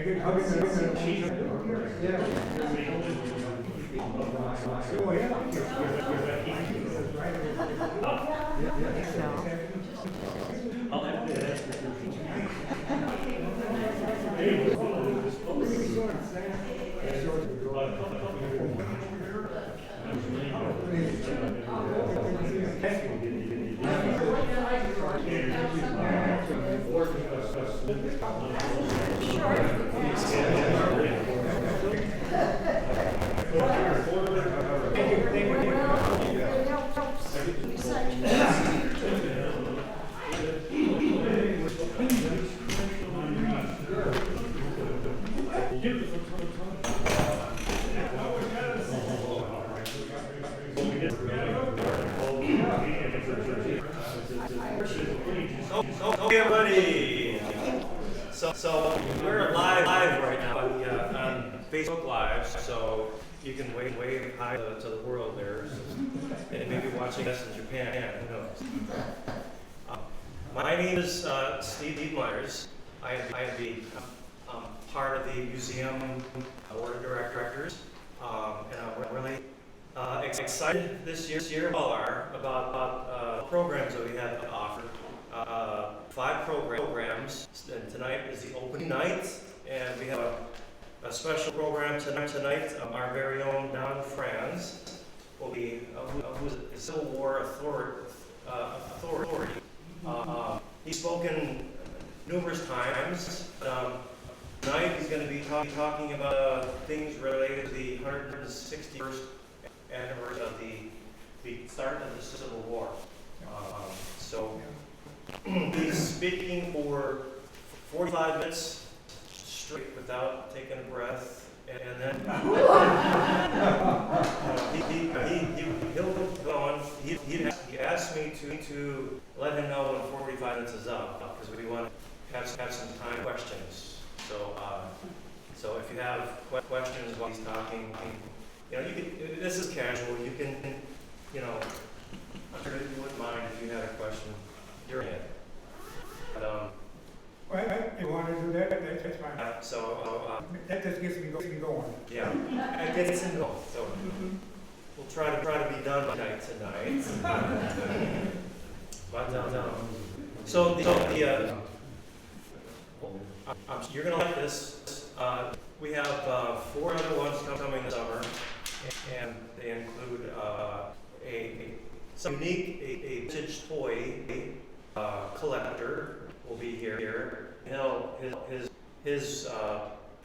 Okay, everybody. So we're live right now on Facebook Live, so you can wave hi to the world there, and maybe watching us in Japan. Who knows? My name is Steve Myers. I am part of the museum board of directors, and I'm really excited this year. All are about programs that we have to offer. 5 programs, and tonight is the opening night, and we have a special program tonight. Our very own Don Franz will be, who's a Civil War authority. He's spoken numerous times. Tonight he's going to be talking about things related to the 161st anniversary of the start of the Civil War. So he's speaking for 45 minutes straight without taking a breath, and then he'll go on. He asked me to let him know when 45 minutes is up, because we want to have some time for questions. So if you have questions while he's talking, you can. This is casual. You can, I'm sure you wouldn't mind if you had a question during it. But, well, if you want to do that, that's fine. That just gets me going. Yeah, it gets me going. So we'll try to be done by tonight. You're gonna like this. We have 4 other ones coming this summer, and they include some unique a vintage toy collector will be here. His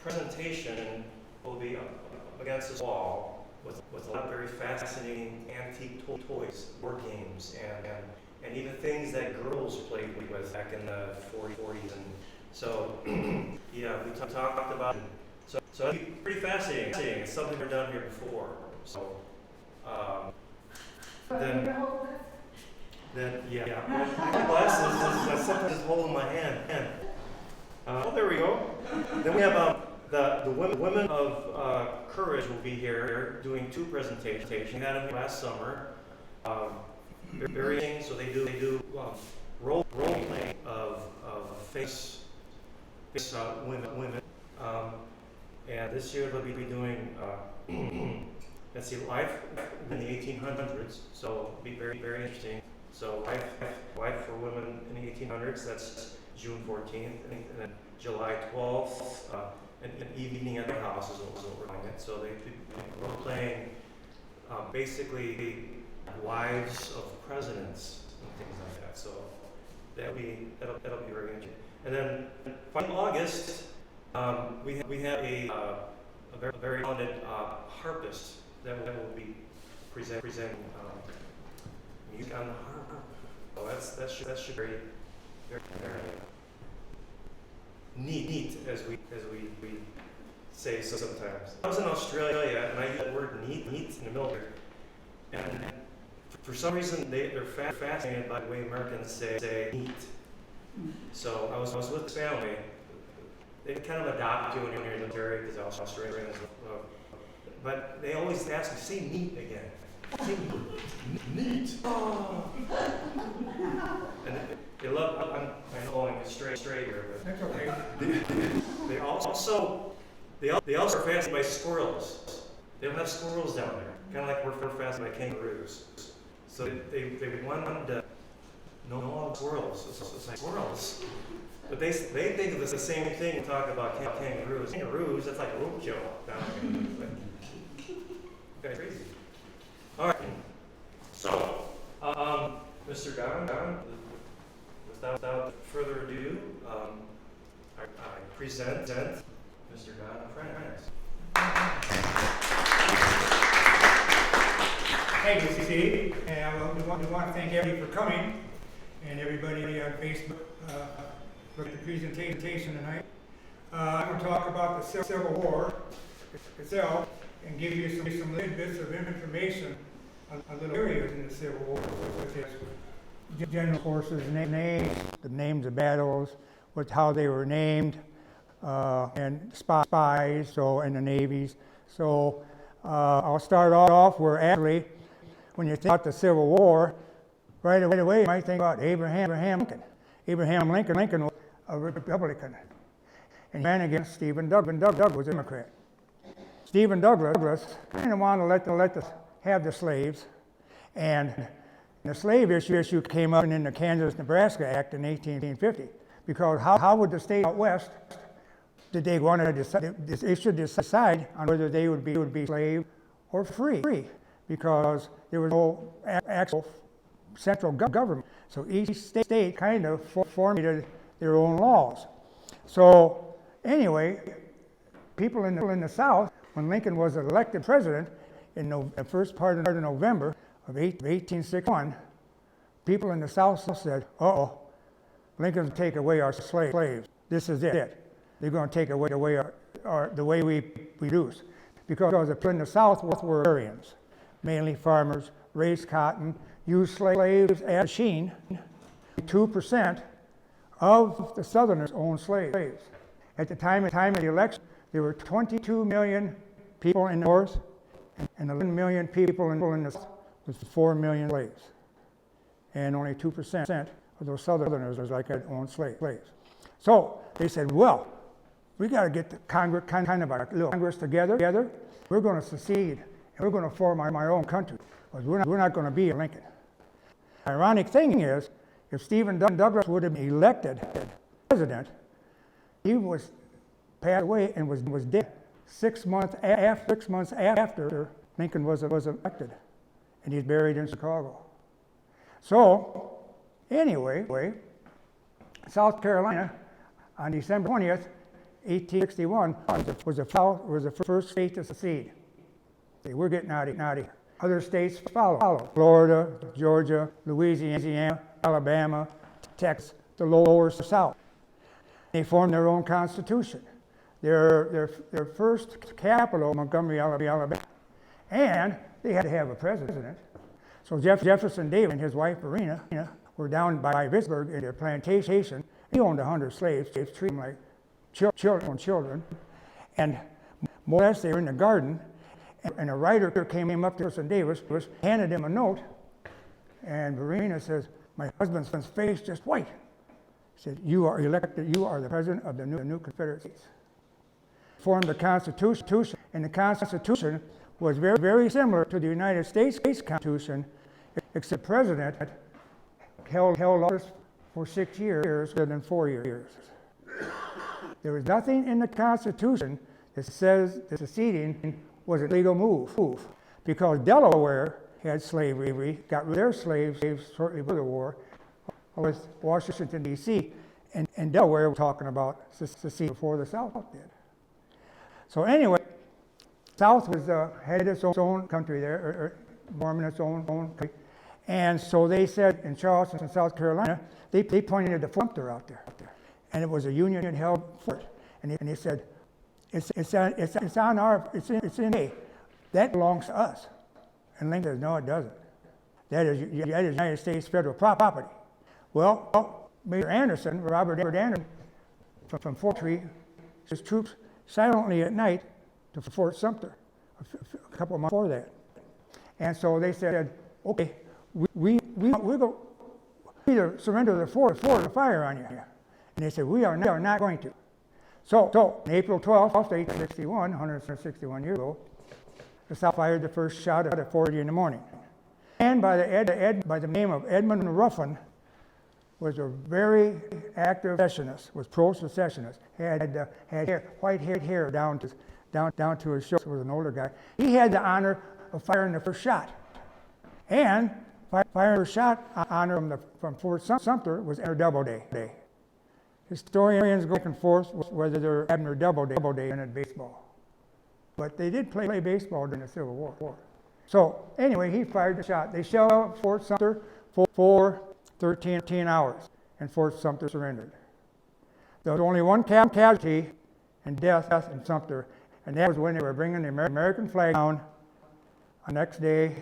presentation will be up against this wall with a lot of very fascinating antique toys, board games, and even things that girls played with back in the 40s. And so, yeah, we talked about it. So it'll be pretty fascinating. It's something we've done here before. So, then yeah. My glasses, I sometimes holding my hand. There we go. Then we have the women of courage will be here doing 2 presentations. We had them last summer. Very interesting. So they do role playing of face women. And this year they'll be doing let's see, life in the 1800s. So it'll be very, very interesting. So life for women in the 1800s. That's June 14th, and then July 12th, an evening at the house is what we're calling it. So they role playing basically wives of presidents and things like that. So that'll be very interesting. And then in August, we have a very talented harpist that will be presenting music on the harp. So that should be very, very neat, as we say sometimes. I was in Australia, and I used the word neat in the military, and for some reason they're fascinated by the way Americans say neat. So I was with the family. They kind of adopt you when you're in the military because I was Australian. But they always ask me, say neat again. Say neat. Oh. And they love, I'm going straight here. But That's okay. They also are fascinated by squirrels. They don't have squirrels down there, kind of like we're fascinated by kangaroos. So they would want to know all squirrels. It's like squirrels. But they think of it the same thing and talk about kangaroos. Kangaroos, that's like roadkill down there. Okay, crazy. All right. So, Mr. Gowan, without further ado, I present Mr. Gowan Franz. Thank you, Steve. And we want to thank everybody for coming, and everybody on Facebook for the presentation tonight. I'm going to talk about the Civil War itself and give you some little bits of information on little areas in the Civil War, such as general forces names, the names of battles, how they were named, and spies, so in the navies. So I'll start off where actually, when you think about the Civil War, right away you might think about Abraham Lincoln. Abraham Lincoln was a Republican, and he ran against Stephen Douglas. Douglas was a Democrat. Stephen Douglas kind of wanted to let have the slaves, and the slave issue came up in the Kansas-Nebraska Act in 1850, because how would the state out west, did they want to decide, they should decide on whether they would be slave or free, because there was no actual central government. So each state kind of formulated their own laws. So anyway, people in the South, when Lincoln was elected president in the first part of November of 1861, people in the South said, uh-oh, Lincoln's going to take away our slaves. This is it. They're going to take away the way we produce. Because the people in the South were Aryans, mainly farmers, raised cotton, used slaves as a machine. 2% of the Southerners owned slaves. At the time of the election, there were 22 million people in the North, and 11 million people in the South, with 4 million slaves. And only 2% of those Southerners was like that owned slaves. So they said, well, we got to get the Congress, kind of a little Congress together. We're going to secede, and we're going to form our own country. But we're not going to be Lincoln. The ironic thing is, if Stephen Douglas would have been elected president, he was passed away and was dead 6 months after Lincoln was elected, and he's buried in Chicago. So anyway, South Carolina on December 20th, 1861 was the first state to secede. We're getting out of here. Other states followed: Florida, Georgia, Louisiana, Alabama, Texas, the lower South. They formed their own constitution. Their first capital, Montgomery, Alabama, and they had to have a president. So Jefferson Davis and his wife Verena were down by Vicksburg in their plantation. He owned 100 slaves, treated them like children, and more or less they were in the garden. And a writer came up to Jefferson Davis, handed him a note, and Verena says, "My husband's face just white." He said, "You are elected. You are the president of the new Confederacy." Formed the Constitution, and the Constitution was very, very similar to the United States Constitution, except the president held office for 6 years rather than 4 years. There was nothing in the Constitution that says that seceding was a legal move, because Delaware had slavery, got rid of their slaves shortly before the war, with Washington, D.C., and Delaware was talking about seceding before the South did. So anyway, South was had its own country there, or forming its own country, and so they said in Charleston, South Carolina, they pointed the Sumter out there, and it was a Union-held fort, and they said, It's in A. That belongs to us. And Lincoln says, no, it doesn't. That is United States federal property. Well, Major Anderson, Robert Anderson, from Fort Tree, his troops silently at night to Fort Sumter, a couple of months before that. And so they said, okay, we're going to either surrender the fort or fire on you. And they said, we are not going to. So on April 12th, 1861, 161 years ago, the South fired the first shot at 4:30 in the morning. And by the name of Edmund Ruffin, was a very active secessionist, was pro-secessionist. Had white hair down to his shoulders. Was an older guy. He had the honor of firing the first shot, and firing the first shot honor from Fort Sumter was Abner Doubleday. Historians go back and forth whether they're Abner Doubleday in baseball, but they did play baseball during the Civil War. So anyway, he fired the shot. They shelled out Fort Sumter for 13 hours, and Fort Sumter surrendered. There was only one casualty and death in Sumter, and that was when they were bringing the American flag down the next day,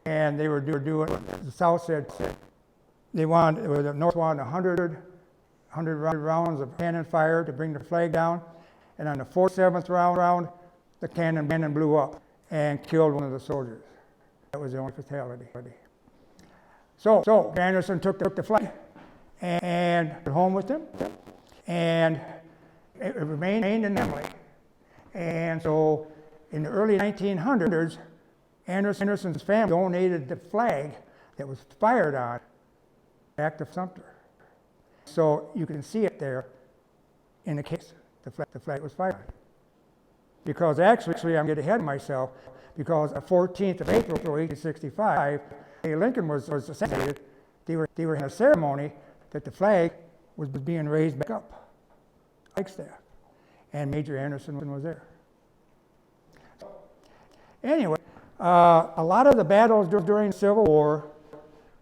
and they were doing, the South said the North wanted 100 rounds of cannon fire to bring the flag down, and on the 47th round, the cannon blew up and killed one of the soldiers. That was the only fatality. So Anderson took the flag and went home with him, and it remained in the family. And so in the early 1900s, Anderson's family donated the flag that was fired on back to Sumter. So you can see it there in the case the flag was fired. Because actually, I'm getting ahead of myself, because the 14th of April, 1865, Lincoln was assassinated. They were in a ceremony that the flag was being raised back up, Flagstaff, and Major Anderson was there. Anyway, a lot of the battles during the Civil War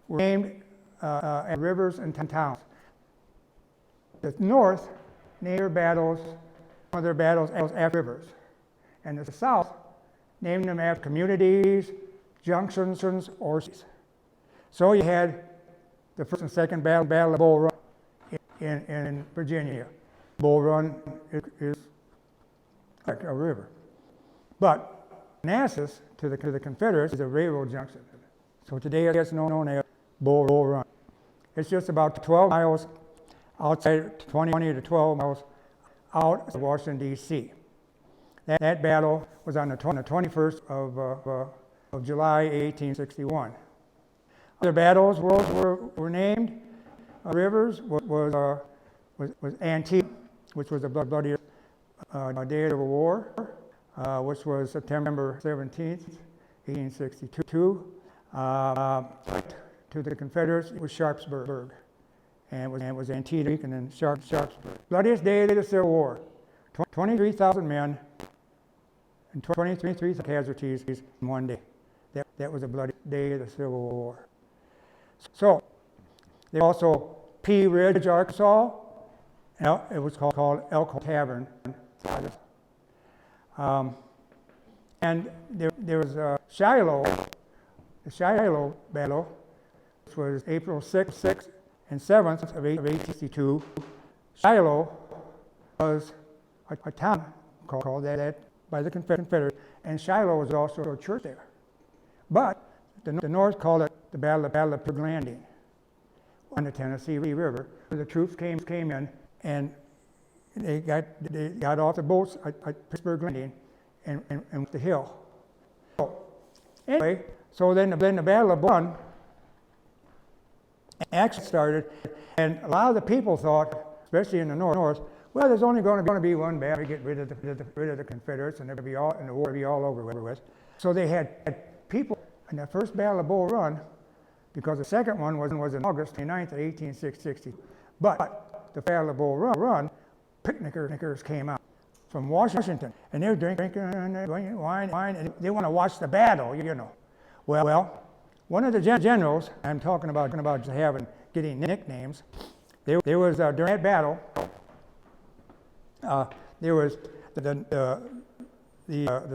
were named at rivers and towns. The North named their battles, one of their battles after rivers, and the South named them after communities, junctions, or cities. So you had the first and second battle of Bull Run in Virginia. Bull Run is like a river. But Manassas, to the Confederates, is a railroad junction. So today it's known as Bull Run. It's just about 12 miles outside, 20 to 12 miles out of Washington, D.C. That battle was on the 21st of July, 1861. Other battles were named. Rivers was Antietam, which was the bloodiest day of the war, which was September 17th, 1862. To the Confederates, it was Sharpsburg, and it was Antietam and then Sharpsburg. Bloodiest day of the Civil War. 23,000 men and 23,000 casualties in one day. That was a bloody day of the Civil War. So, there was also Pea Ridge, Arkansas. It was called Elk Tavern. And there was Shiloh, the Shiloh battle, which was April 6th and 7th of 1862. Shiloh was a town called that by the Confederates, and Shiloh was also a church there. But the North called it the Battle of Pittsburgh Landing on the Tennessee River, where the troops came in and they got off the boats at Pittsburgh Landing and went the hill. So anyway, then the Battle of Bull Run actually started, and a lot of the people thought, especially in the North, well, there's only going to be one battle to get rid of the Confederates, and the war would be all over with. So they had people in the first Battle of Bull Run, because the second one was in August 29th of 1860. But the Battle of Bull Run, picnickers came out from Washington, and they were drinking wine, and they want to watch the battle, you know. Well, one of the generals, I'm talking about getting nicknames, there was during that battle, there was the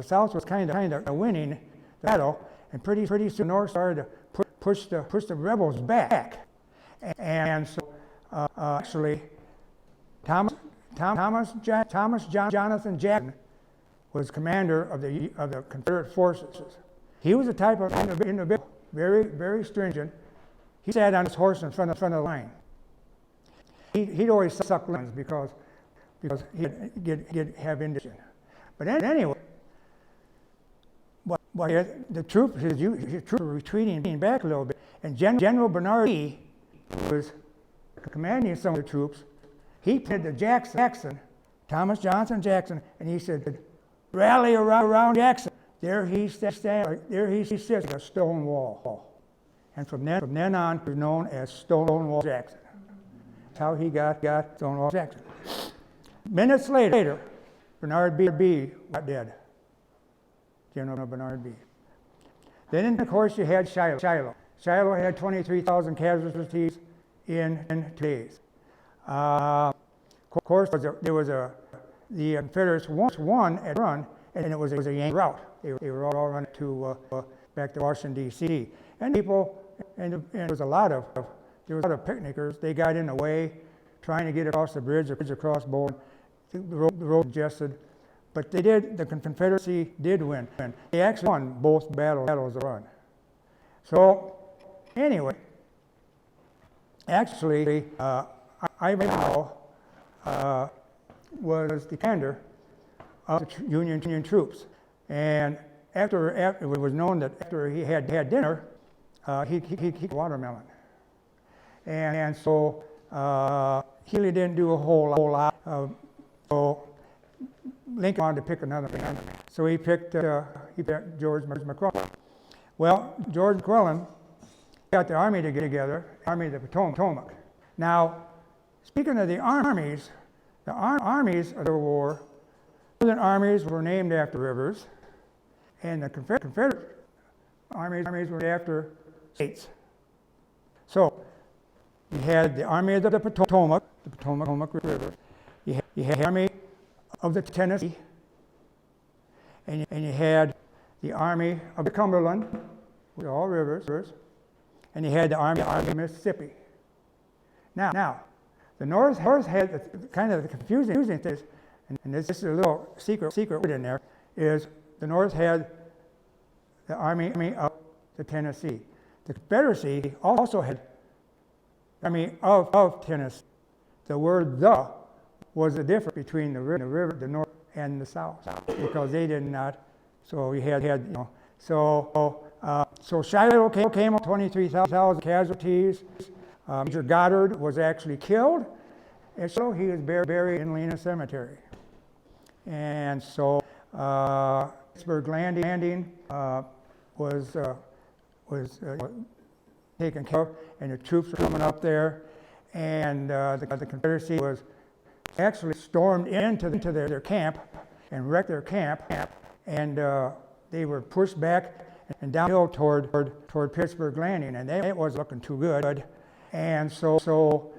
South was kind of winning the battle, and pretty soon the North started to push the rebels back, and so actually Thomas Jonathan Jackson was commander of the Confederate forces. He was a type of individual, very stringent. He sat on his horse in front of the line. He'd always suck lemons because because he did have indigestion. But anyway, the troops were retreating back a little bit, and General Bernard Lee, who was commanding some of the troops, he pointed to Jackson, Thomas Johnson Jackson, and he said, "Rally around Jackson." There he sits like a stone wall. And from then on, he was known as Stonewall Jackson. That's how he got Stonewall Jackson. Minutes later, Bernard B. got dead. General Bernard B. Then, of course, you had Shiloh. Shiloh had 23,000 casualties in 2 days. Of course, the Confederates won at run, and it was a Yankee rout. They were all running back to Washington, D.C. And people, and there was a lot of picnickers. They got in the way, trying to get across the bridge across Bowling. The road congested, but they did. The Confederacy did win. They actually won both battles of run. So, anyway, actually, Ivanhoe was the commander of the Union troops, and after it was known that after he had dinner, he ate watermelon, and so he really didn't do a whole lot. So Lincoln wanted to pick another man, so he picked George McClellan. Well, George McClellan got the army together, Army of the Potomac. Now, speaking of the armies of the war, Northern armies were named after rivers, and the Confederate armies were after states. So, you had the Army of the Potomac River. You had the Army of the Tennessee, and you had the Army of the Cumberland, with all rivers, and you had the Army of Mississippi. Now, the North had kind of the confusing thing, and this is a little secret word in there, is the North had the Army of the Tennessee. The Confederacy also had the Army of Tennessee. The word "the" was the difference between the river, the North, and the South, because they did not. So we had so Shiloh came up 23,000 casualties. Major Goddard was actually killed, and so he was buried in Lena Cemetery. And so Pittsburgh Landing was taken care of, and the troops were coming up there, and the Confederacy was actually stormed into their camp and wrecked their camp, and they were pushed back and downhill toward Pittsburgh Landing, and it wasn't looking too good. And so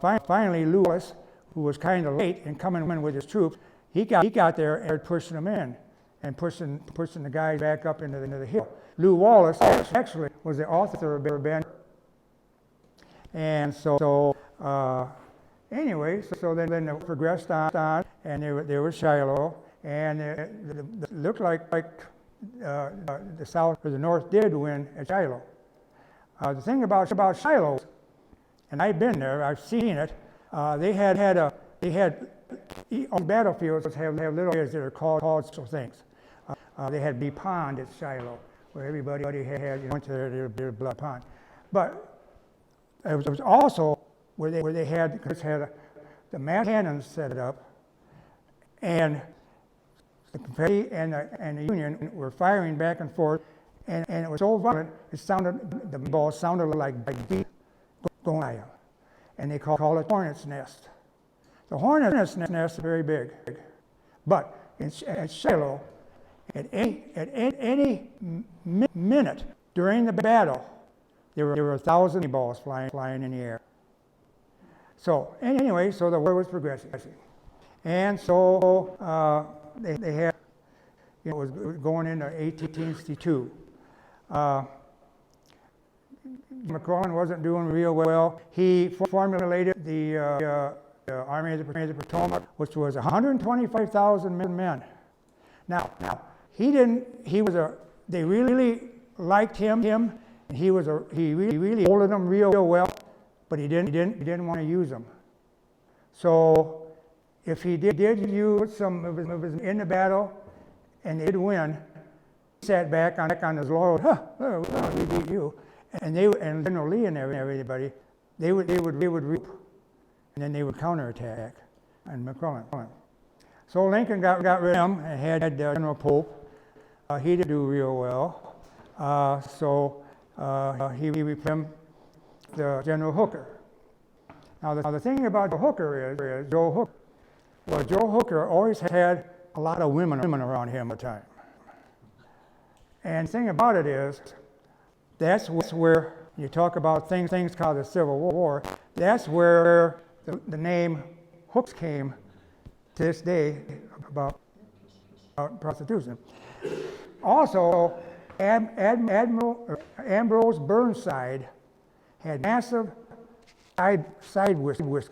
finally Lewis, who was kind of late in coming in with his troops, he got there and pushing them in and pushing the guys back up into the hill. Lew Wallace actually was the author of Ben. And so anyway, so then they progressed on, and there was Shiloh, and it looked like the South or the North did win at Shiloh. The thing about Shiloh, and I've been there, I've seen it. They had all battlefields have little areas that are called special things. They had Bee Pond at Shiloh, where everybody went to their blood pond. But it was also where they had the mass cannons set up, and the Confederacy and the Union were firing back and forth, and it was so violent, the balls sounded like deep going by, and they call it hornet's nest. The hornet's nest is very big, but at Shiloh, at any minute during the battle, there were 1,000 balls flying in the air. So anyway, so the war was progressing, and so they had, it was going into 1862. McClellan wasn't doing real well. He formulated the Army of the Potomac, which was 125,000 men. Now they really liked him. He really holded them real well, but he didn't want to use them. So if he did use some of his in the battle and they did win, he sat back on his laurels, we beat you. And General Lee and everybody, they would regroup, and then they would counterattack on McClellan. So Lincoln got rid of him and had General Pope. He didn't do real well, so he replaced him with General Hooker. Now the thing about Hooker is Joe Hooker. Well, Joe Hooker always had a lot of women around him at the time. And the thing about it is, that's where you talk about things called the Civil War. That's where the name Hooks came to this day about prostitution. Also, Admiral Ambrose Burnside had massive side whiskers,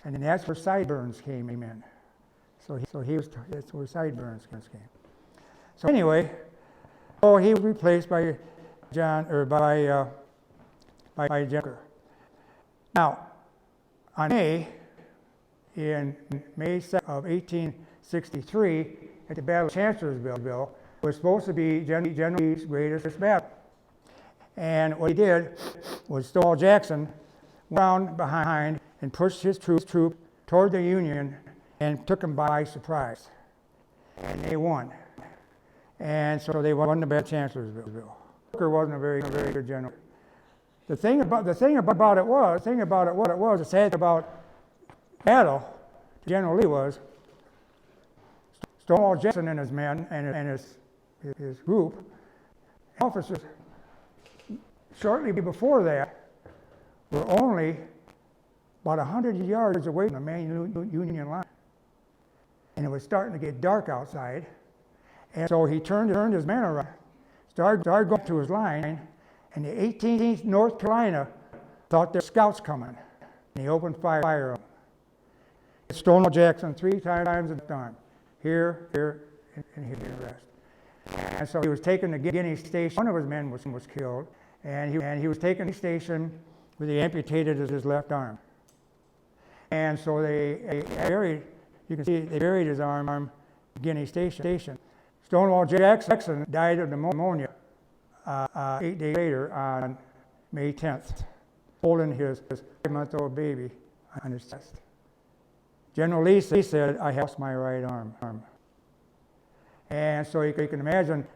and that's where sideburns came in. That's where sideburns came. So anyway, he was replaced by by Hooker. Now, in May of 1863, at the Battle of Chancellorsville, was supposed to be General Lee's greatest battle. And what he did was Stonewall Jackson went around behind and pushed his troop toward the Union and took them by surprise. And they won. And so they won the Battle of Chancellorsville. Hooker wasn't a very good general. The thing about it was, the sad about battle to General Lee was Stonewall Jackson and his men and his group, officers, shortly before that, were only about 100 yards away from the main Union line. And it was starting to get dark outside, and so he turned his men around, started going to his line, and the 18th North Carolina thought their scouts coming, and he opened fire on them. Stonewall Jackson 3 times at a time, here, and here, and the rest. And so he was taken to Guinea Station. One of his men was killed, and he was taken to the station where they amputated his left arm. And so they buried his arm at Guinea Station. Stonewall Jackson died of pneumonia 8 days later on May 10th, holding his 5-month-old baby on his chest. General Lee said, "I lost my right arm." And so you can imagine,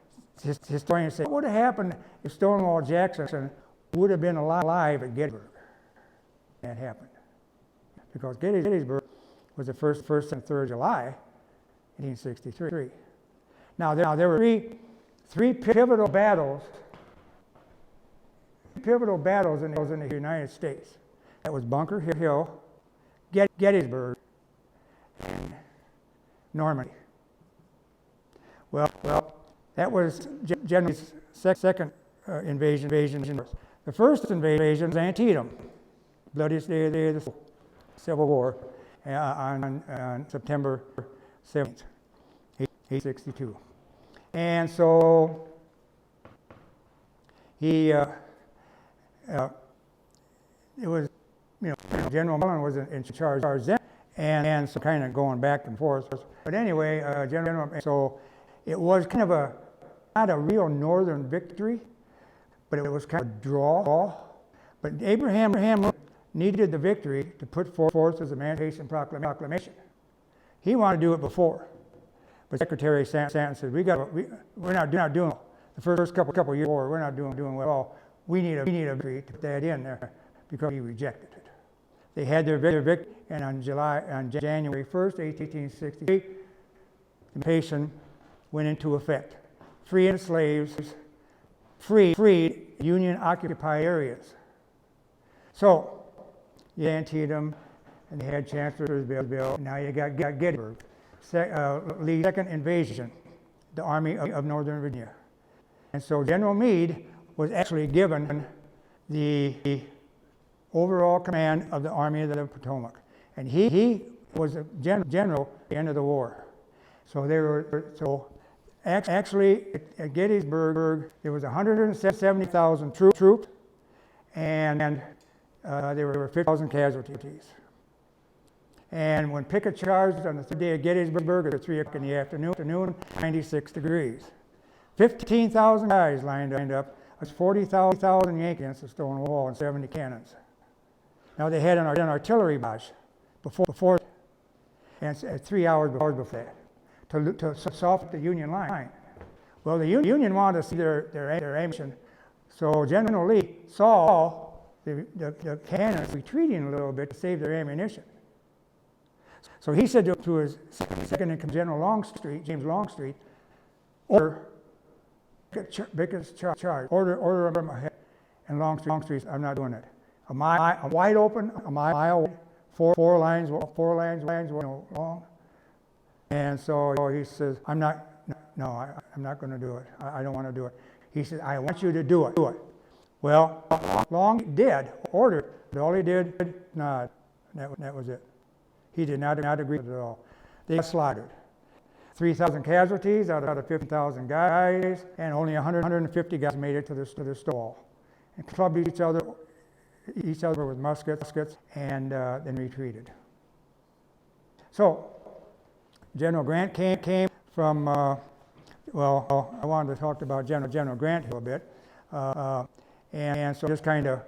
historians say, what would have happened if Stonewall Jackson would have been alive at Gettysburg? That happened. Because Gettysburg was the 1st and 3rd July, 1863. Now there were three pivotal battles in the United States. That was Bunker Hill, Gettysburg, and Normandy. Well, that was General's second invasion. The first invasion was Antietam, bloodiest day of the Civil War, on September 7th, 1862. And so it was, General Mullen was in charge then, and so kind of going back and forth. But anyway, so it was kind of not a real northern victory, but it was kind of a draw. But Abraham Lincoln needed the victory to put forth his Emancipation Proclamation. He wanted to do it before, but Secretary Stanton said, "We're not doing well. The first couple years war, we're not doing well. We need a victory to put that in there," because he rejected it. They had their victory, and on January 1st, 1863, the Emancipation went into effect. Freeing slaves, freed Union-occupied areas. So, you had Antietam, and they had Chancellorsville, and now you got Gettysburg. Lee's second invasion, the Army of Northern Virginia. And so General Meade was actually given the overall command of the Army of the Potomac. And he was a general at the end of the war. So actually at Gettysburg there was 170,000 troops, and there were 50,000 casualties. And when Pickett charged on the third day of Gettysburg at 3 o'clock in the afternoon, 96 degrees. 15,000 guys lined up. That's 40,000 Yankees against the stone wall and 70 cannons. Now they had an artillery barrage before and 3 hours before that to soften the Union line. Well, the Union wanted to see their ammunition, so General Lee saw the cannons retreating a little bit to save their ammunition. So he said to his second in command, General Longstreet, James Longstreet, order Pickett's charge, order him ahead. And Longstreet said, I'm not doing it. I'm wide open, a mile wide, four lines long. And so he says, I'm not going to do it. I don't want to do it. He said, I want you to do it. Well, Long did order, but all he did, nod. That was it. He did not agree with it at all. They got slaughtered. 3,000 casualties out of 50,000 guys, and only 150 guys made it to the stall. And clubbed each other with muskets, and then retreated. So, General Grant came from, well, I wanted to talk about General Grant a little bit. And so just kind of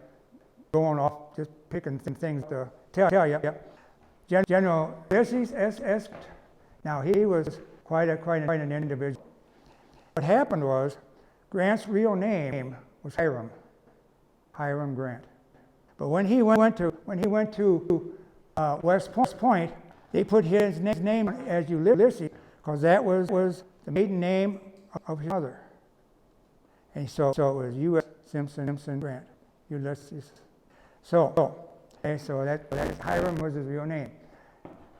going off, just picking some things to tell you. General Ulysses S. Now he was quite an individual. What happened was Grant's real name was Hiram Grant. But when he went to West Point, they put his name as Ulysses because that was the maiden name of his mother. And so it was U.S. Simpson Grant, Ulysses. So that Hiram was his real name.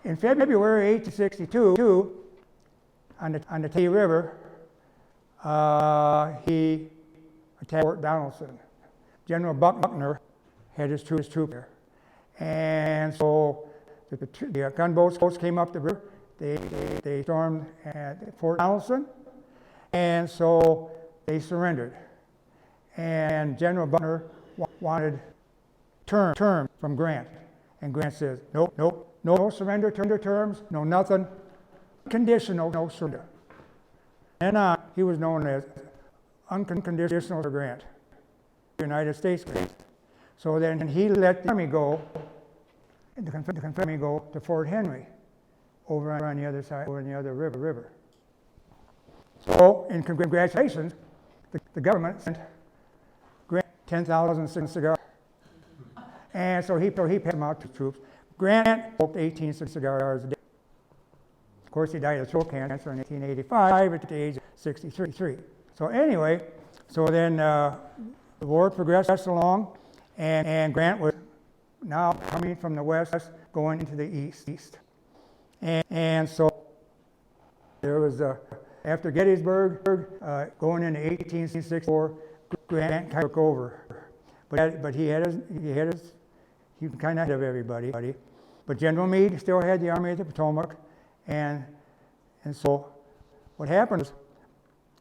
In February 1862, on the Tennessee River, he attacked Fort Donelson. General Buckner had his troops there. And so the gunboats came up the river. They stormed at Fort Donelson, and so they surrendered. And General Buckner wanted term from Grant. And Grant says, nope, no surrender terms, no nothing, conditional, no surrender. And he was known as unconditional Grant, United States Grant. So then he let the army go, and the Confederate army go to Fort Henry, over on the other side, over on the other river. So, in congratulations, the government sent Grant 10,000 cigars. And so he passed them out to troops. Grant smoked 18 cigars a day. Of course, he died of throat cancer in 1885 at the age of 63. So anyway, then the war progressed along, and Grant was now coming from the west, going into the east. And so there was, after Gettysburg, going into 1864, Grant took over. But he kind of had everybody. But General Meade still had the Army of the Potomac, and so what happened is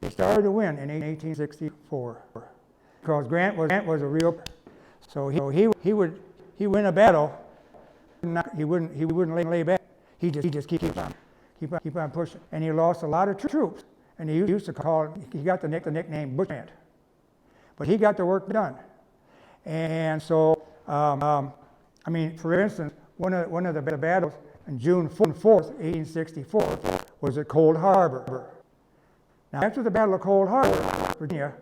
they started to win in 1864 because Grant was a real. So he would win a battle. He wouldn't lay back. He just keep on pushing, and he lost a lot of troops. And he used to he got the nickname Bush Grant, but he got the work done. And so I mean, for instance, one of the battles on June 4th, 1864, was at Cold Harbor. Now, after the Battle of Cold Harbor, Virginia,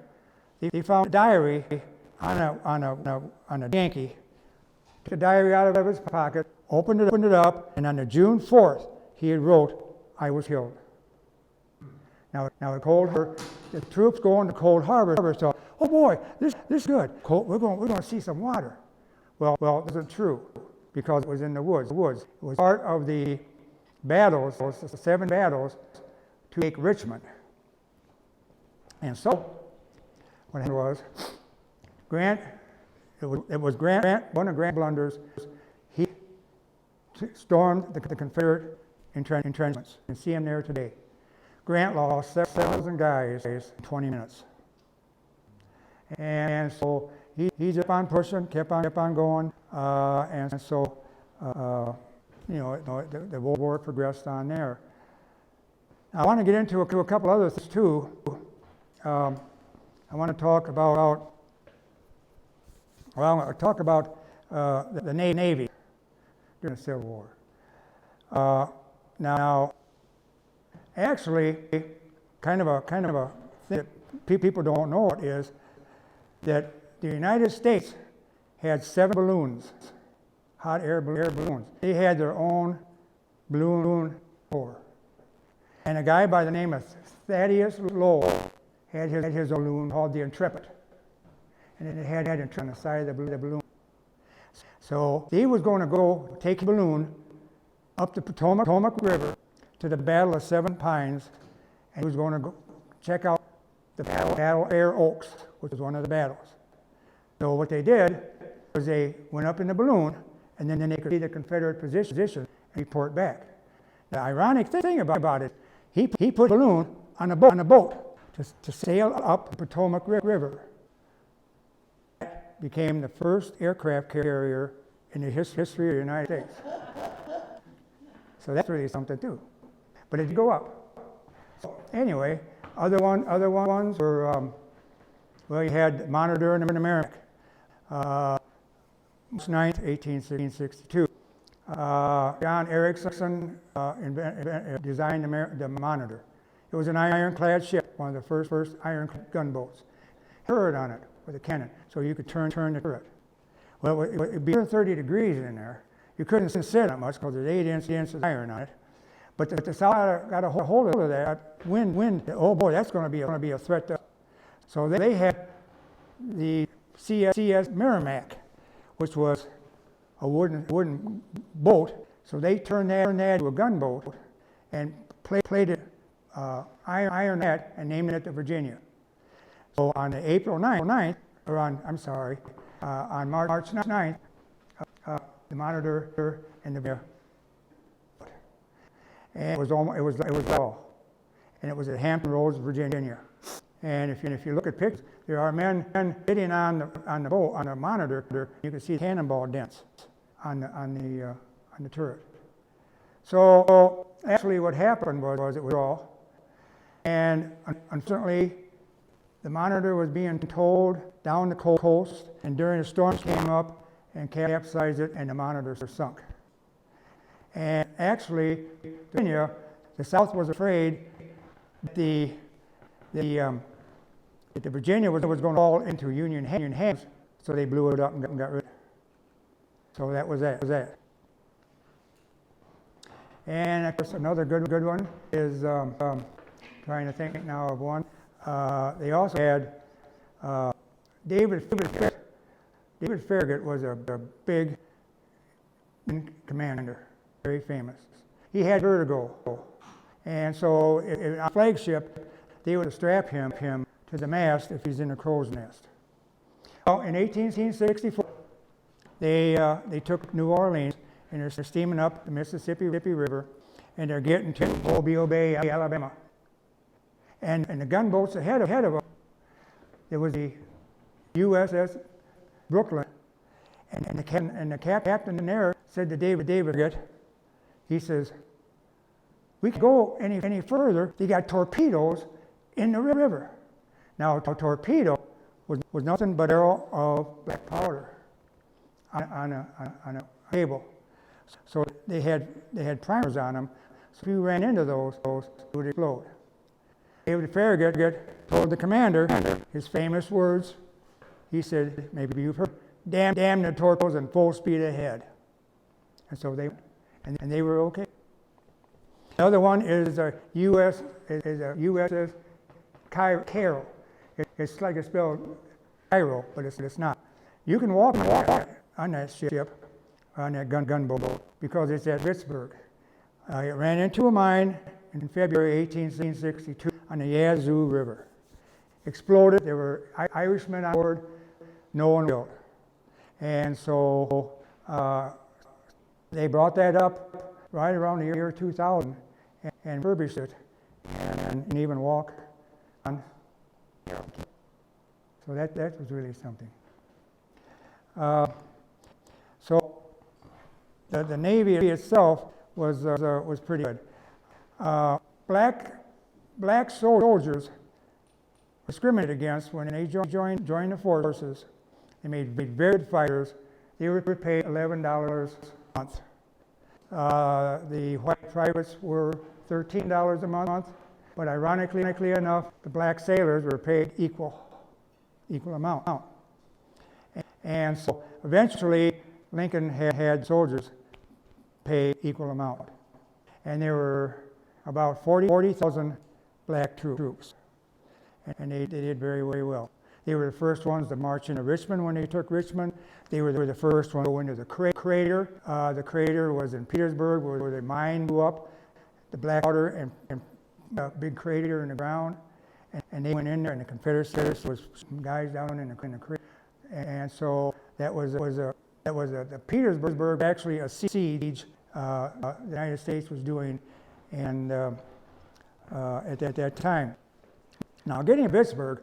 they found a diary on a Yankee. Took the diary out of his pocket, opened it up, and on the June 4th, he had wrote, "I was killed." Now at Cold Harbor, the troops going to Cold Harbor thought, "Oh boy, this is good. We're going to see some water." Well, it wasn't true because it was in the woods. It was part of the battles, the 7 battles to take Richmond. And so, what happened was, Grant, it was Grant, one of Grant's blunders, he stormed the Confederate entrenchments. You can see him there today. Grant lost 7,000 guys in 20 minutes. And so he kept on pushing, kept on going, and so the war progressed on there. Now, I want to get into a couple other things too. I want to talk about, the Navy during the Civil War. Now, actually, kind of a thing that people don't know is that the United States had 7 balloons, hot air balloons. They had their own balloon corps. And a guy by the name of Thaddeus Lowell had his own balloon called the Intrepid. And it had Intrepid on the side of the balloon. So he was going to go take a balloon up the Potomac River to the Battle of Seven Pines, and he was going to go check out the Battle of Air Oaks, which was one of the battles. So what they did was they went up in the balloon, and then they could see the Confederate position and report back. The ironic thing about it, he put a balloon on a boat to sail up the Potomac River. That became the first aircraft carrier in the history of the United States. So that's really something too. But it did go up. So anyway, other ones were, you had Monitor in America, March 9th, 1862. John Erickson designed the Monitor. It was an ironclad ship, one of the first iron gunboats. Turret on it with a cannon, so you could turn the turret. Well, it would be 30 degrees in there. You couldn't sit on much because there's 8 inches of iron on it. But the South got a hold of that wind. Oh boy, that's going to be a threat to us. So they had the CS Merrimack, which was a wooden boat. So they turned that into a gunboat and plated iron that and named it the Virginia. So on April 9th, or on March 9th, the Monitor and the and it was all, and it was at Hampton Roads, Virginia. And if you look at pictures, there are men sitting on the boat on the Monitor. You can see cannonball dents on the turret. So actually, what happened was it was all, and unfortunately, the Monitor was being towed down the coast, and during a storm came up and capsized it, and the Monitor sunk. And actually, Virginia, the South was afraid that the Virginia was going to fall into Union hands, so they blew it up and got rid of it. So that was that. And of course, another good one is trying to think now of one. They also had David Farragut. David Farragut was a big commander, very famous. He had vertigo, and so on a flagship, they would strap him to the mast if he's in a crow's nest. Well, in 1864, they took New Orleans, and they're steaming up the Mississippi River, and they're getting to Mobile Bay, Alabama. And the gunboats ahead of them, there was the USS Brooklyn, and the captain in there said to David Farragut, he says, we can't go any further. They got torpedoes in the river. Now, a torpedo was nothing but an arrow of black powder on a cable. So they had primers on them. So if you ran into those, it would explode. David Farragut told the commander his famous words. He said, maybe you've heard, damn the torpedoes and full speed ahead. And so they were okay. Another one is a USS Cairo. It's like it's spelled Cairo, but it's not. You can walk on that ship, on that gunboat, because it's at Pittsburgh. It ran into a mine in February 1862 on the Yazoo River. Exploded. There were Irishmen on board. No one killed. And so they brought that up right around the year 2000 and refurbished it and even walk on. So that was really something. So The Navy itself was pretty good. Black soldiers were discriminated against when they joined the forces. They made very good fighters. They were paid $11 a month. The white privates were $13 a month, but ironically enough, the black sailors were paid equal amount. And so eventually, Lincoln had soldiers pay equal amount. And there were about 40,000 black troops. And they did very, very well. They were the first ones to march into Richmond when they took Richmond. They were the first ones to go into the crater. The crater was in Petersburg where the mine blew up, the black powder and a big crater in the ground. And they went in there, and the Confederacy was some guys down in the crater. And so that was the Petersburg, actually a siege the United States was doing, and at that time. Now, getting to Vicksburg,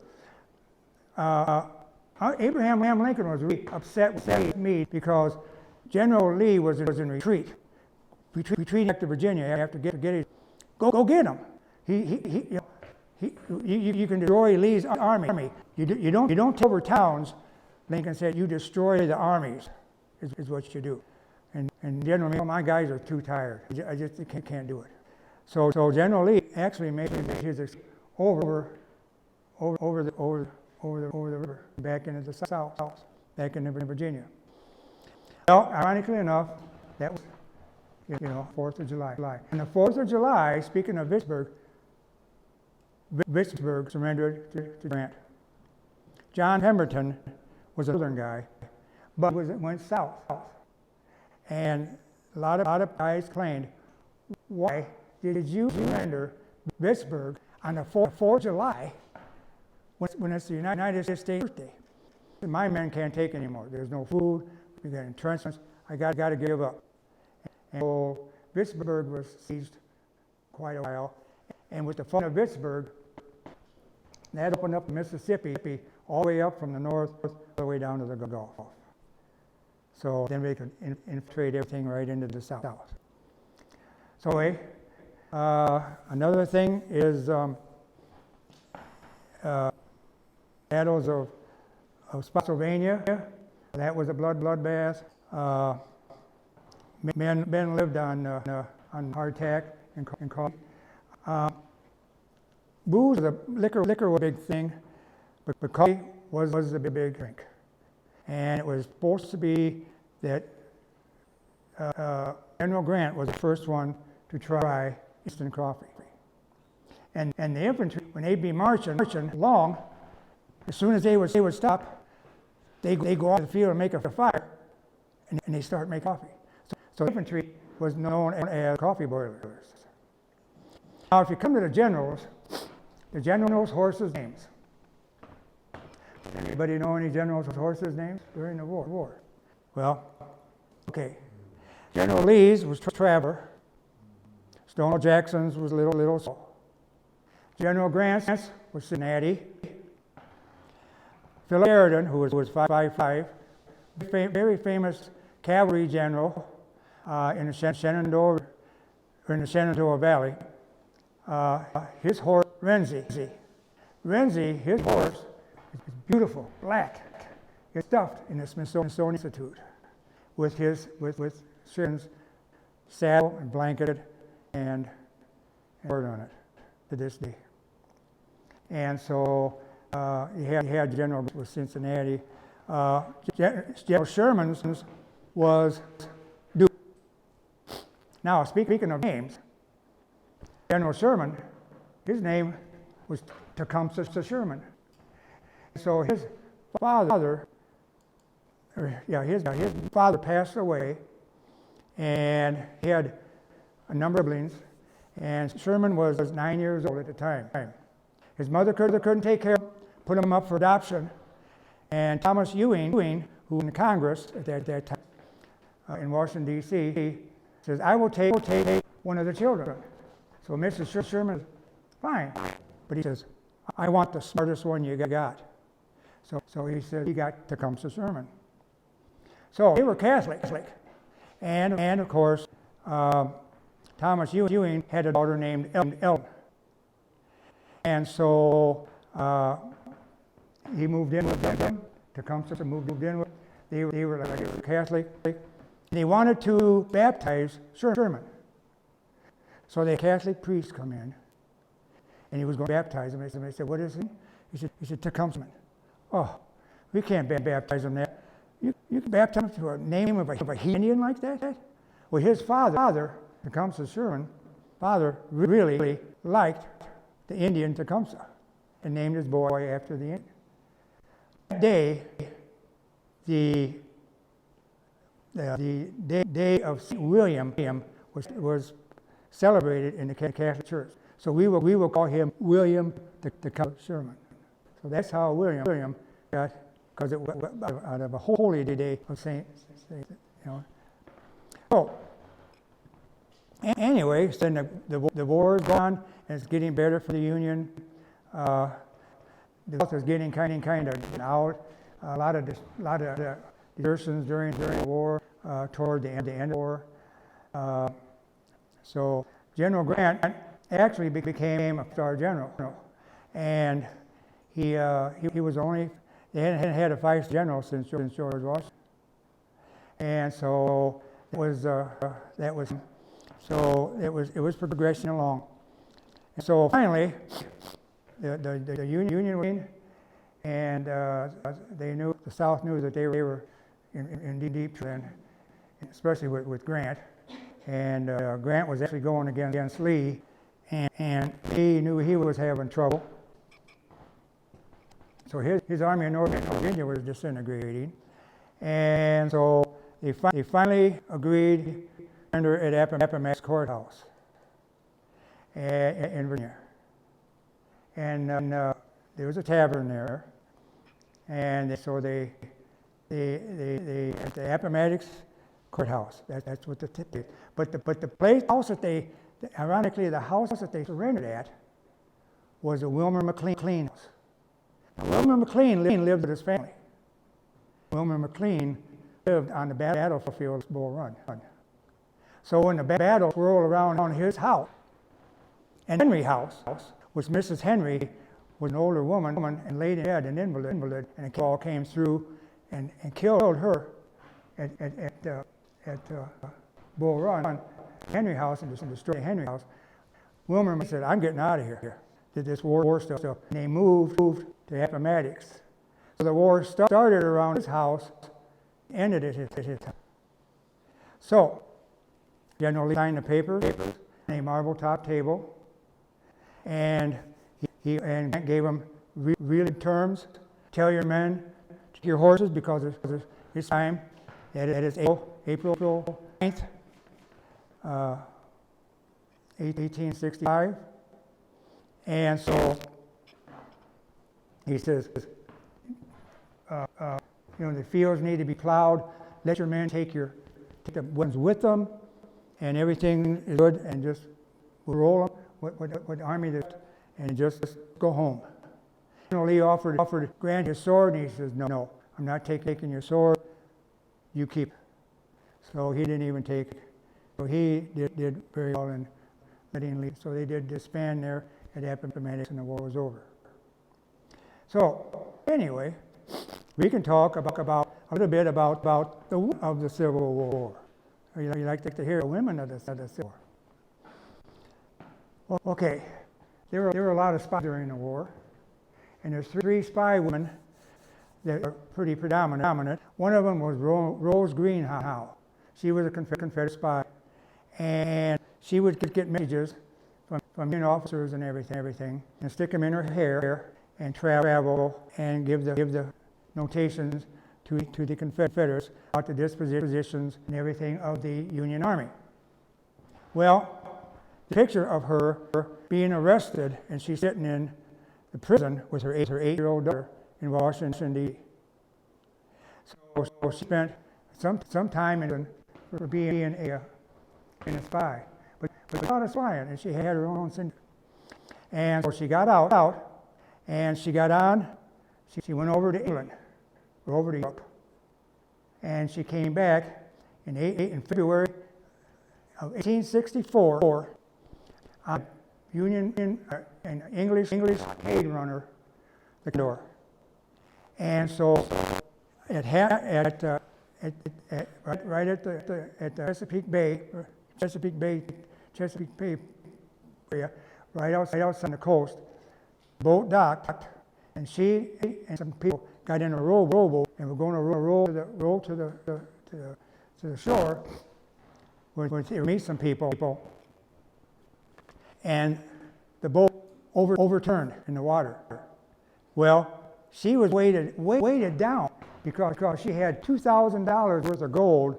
Abraham Lincoln was really upset with me because General Lee was in retreat, retreating back to Virginia after getting. Go get him. You can destroy Lee's army. You don't take over towns. Lincoln said, you destroy the armies, is what you do. And General Lee, my guys are too tired. I just can't do it. So General Lee actually made his escape over the river, back into the south, back into Virginia. Well, ironically enough, that was, 4th of July. And the 4th of July, speaking of Vicksburg surrendered to Grant. John Pemberton was a southern guy, but went south. And a lot of guys claimed, why did you surrender Vicksburg on the 4th of July when it's the United States birthday? My men can't take anymore. There's no food, we got entrenchments, I got to give up. And so Vicksburg was sieged quite a while, and with the fall of Vicksburg, that opened up Mississippi all the way up from the north all the way down to the Gulf. So then we could infiltrate everything right into the south. So another thing is battles of Spotsylvania. That was a bloodbath. Men lived on hardtack and coffee. Booze, liquor was a big thing, but coffee was the big drink. And it was supposed to be that General Grant was the first one to try instant coffee. And the infantry, when they'd be marching along, as soon as they would stop, they go out to the field and make a fire, and they start making coffee. So infantry was known as coffee boilers. Now, if you come to the generals horses' names. Anybody know any generals' horses' names during the war? Well, okay. General Lee's was Traver. Stonewall Jackson's was Little Saul. General Grant's was Cincinnati. Philip Sheridan, who was 5'5", very famous cavalry general in the Shenandoah Valley. His horse, Renzi, his horse is beautiful, black. It's stuffed in the Smithsonian Institute with Sheridan's saddle and blanketed and word on it to this day. And so he had General with Cincinnati. General Sherman's was Duke. Now, speaking of names, General Sherman, his name was Tecumseh Sherman. So his father passed away, and he had a number of siblings, and Sherman was 9 years old at the time. His mother couldn't take care of him, put him up for adoption, and Thomas Ewing, who was in Congress at that time, in Washington, D.C., says, I will take one of the children. So Mr. Sherman, fine, but he says, I want the smartest one you got. So he said he got Tecumseh Sherman. So they were Catholic, And of course, Thomas Ewing had a daughter named Ellen. And so he moved in with them. Tecumseh moved in with them. They were like Catholic. They wanted to baptize Sherman. So the Catholic priest come in, and he was going to baptize him. They said, "What is he?" He said, "Tecumseh." "Oh, we can't baptize him that. You can baptize him to a name of a Indian like that?" Well, his father, Tecumseh Sherman, father really liked the Indian Tecumseh and named his boy after the Indian. That day, the day of St. William was celebrated in the Catholic Church. So we will call him William Tecumseh Sherman. So that's how William got, because it was out of a holy day of Saint, you know. So anyway, then the war is gone, and it's getting better for the Union. The South is getting kind of out. A lot of desertions during the war, toward the end of the war. So General Grant actually became a star general, and he was only, they hadn't had a vice general since George Washington, and so it was progressing along, and so finally the Union won, and the South knew that they were in deep trouble, especially with Grant. And Grant was actually going against Lee, and he knew he was having trouble. So his army in Northern Virginia was disintegrating. And so they finally agreed to surrender at Appomattox Courthouse in Virginia. And there was a tavern there. And so they at the Appomattox Courthouse. That's what the tip is. But the house ironically, the house that they surrendered at was the Wilmer McLean house. Now, Wilmer McLean lived with his family. Wilmer McLean lived on the battlefield of Bull Run. So when the battle rolled around his house, and Henry House, which Mrs. Henry was an older woman and laid in bed, an invalid, and a ball came through and killed her at Bull Run, Henry House, and destroyed Henry House. Wilmer said, "I'm getting out of here." Did this war stuff, and they moved to Appomattox. So the war started around his house, ended at his house. So General Lee signed the papers, a marble top table, and he gave them really terms. Tell your men, take your horses, because it's time. That is April 9th, 1865. And so he says, the fields need to be plowed. Let your men take the ones with them, and everything is good, and just roll them with the army, and just go home. General Lee offered Grant his sword, and he says, "No, I'm not taking your sword. You keep it." So he didn't even take it. So he did very well in letting Lee. So they did disband there at Appomattox, and the war was over. So anyway, we can talk about a little bit about the Civil War. You like to hear the women of the Civil War? Well, okay, there were a lot of spies during the war, and there's 3 spy women that are pretty predominant. One of them was Rose Greenhow. She was a Confederate spy, and she would get messages from Union officers and everything, and stick them in her hair and travel and give the notations to the Confederates about the dispositions and everything of the Union Army. Well, the picture of her being arrested, and she's sitting in the prison with her 8-year-old daughter in Washington, D.C. So she spent some time in for being a spy, but not a spy, and she had her own syndicate. And so she got out, and she got on. She went over to England, or over to Europe, and she came back in February of 1864, a Union an English blockade runner the door. And so it had right at the Chesapeake Bay area, right outside the coast, boat docked, and she and some people got in a rowboat and were going to row to the shore where they meet some people, and the boat overturned in the water. Well, she was weighted down because she had $2,000 worth of gold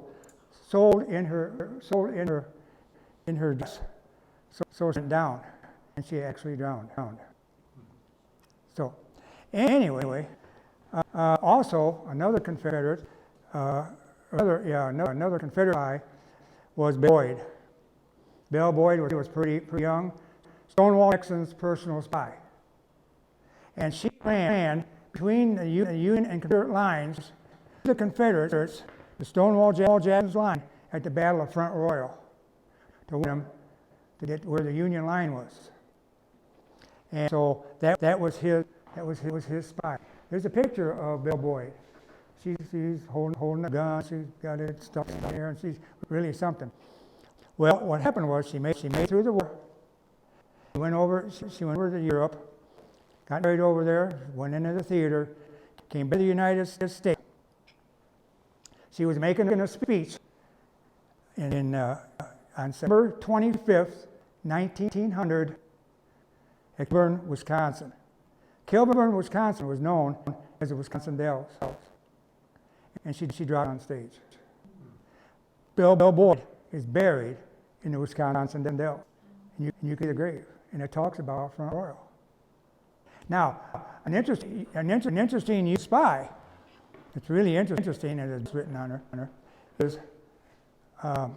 sold in her dress. So it went down, and she actually drowned. So, anyway, also another Confederate, another Confederate spy was Boyd. Bill Boyd was pretty young, Stonewall Jackson's personal spy, and she ran between the Union and Confederate lines. The Confederates, the Stonewall Jackson's line at the Battle of Front Royal, to win them to get where the Union line was. And so that was his spy. There's a picture of Bill Boyd. She's holding a gun. She's got it stuck in there, and she's really something. Well, what happened was she made through the war. She went over to Europe, got married over there, went into the theater, came back to the United States. She was making a speech on September 25th, 1900, at Kilburn, Wisconsin. Kilburn, Wisconsin was known as the Wisconsin Dells, and she dropped on stage. Bill Boyd is buried in the Wisconsin Dells, and you can see the grave, and it talks about Front Royal. Now, an interesting spy, it's really interesting, and it's written on her, is, I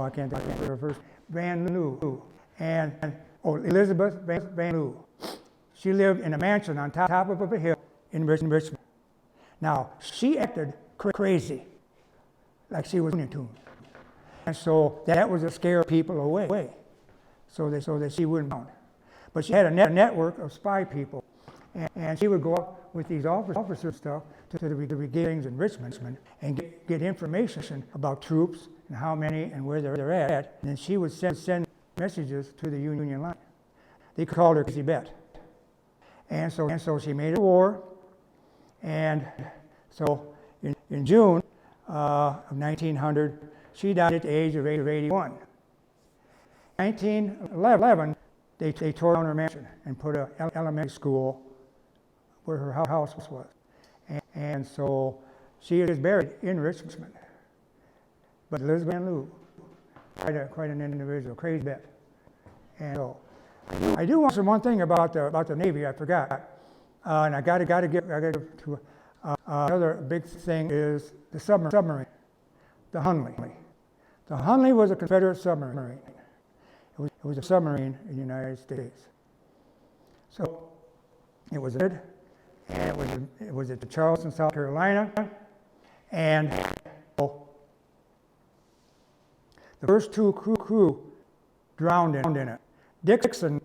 can't think of her first, Van Loo, and Elizabeth Van Loo. She lived in a mansion on top of a hill in Richmond. Now, she acted crazy, like she was Looney Tunes. And so that was to scare people away, so that she wouldn't be found. But she had a network of spy people, and she would go up with these officers stuff to the brigades in Richmond and get information about troops and how many and where they're at. And then she would send messages to the Union line. They called her Crazy Bet. And so she made it to war. And so in June of 1900, she died at the age of 81. 1911, they tore down her mansion and put an elementary school where her house was. And so she is buried in Richmond. But Elizabeth Van Loo, quite an individual, Crazy Bet. And so I do want to say one thing about the Navy. I forgot, and I got to get to another big thing is the submarine, the Hunley. The Hunley was a Confederate submarine. It was a submarine in the United States. So it was it was at Charleston, South Carolina, and the first two crew drowned in it. Dixon,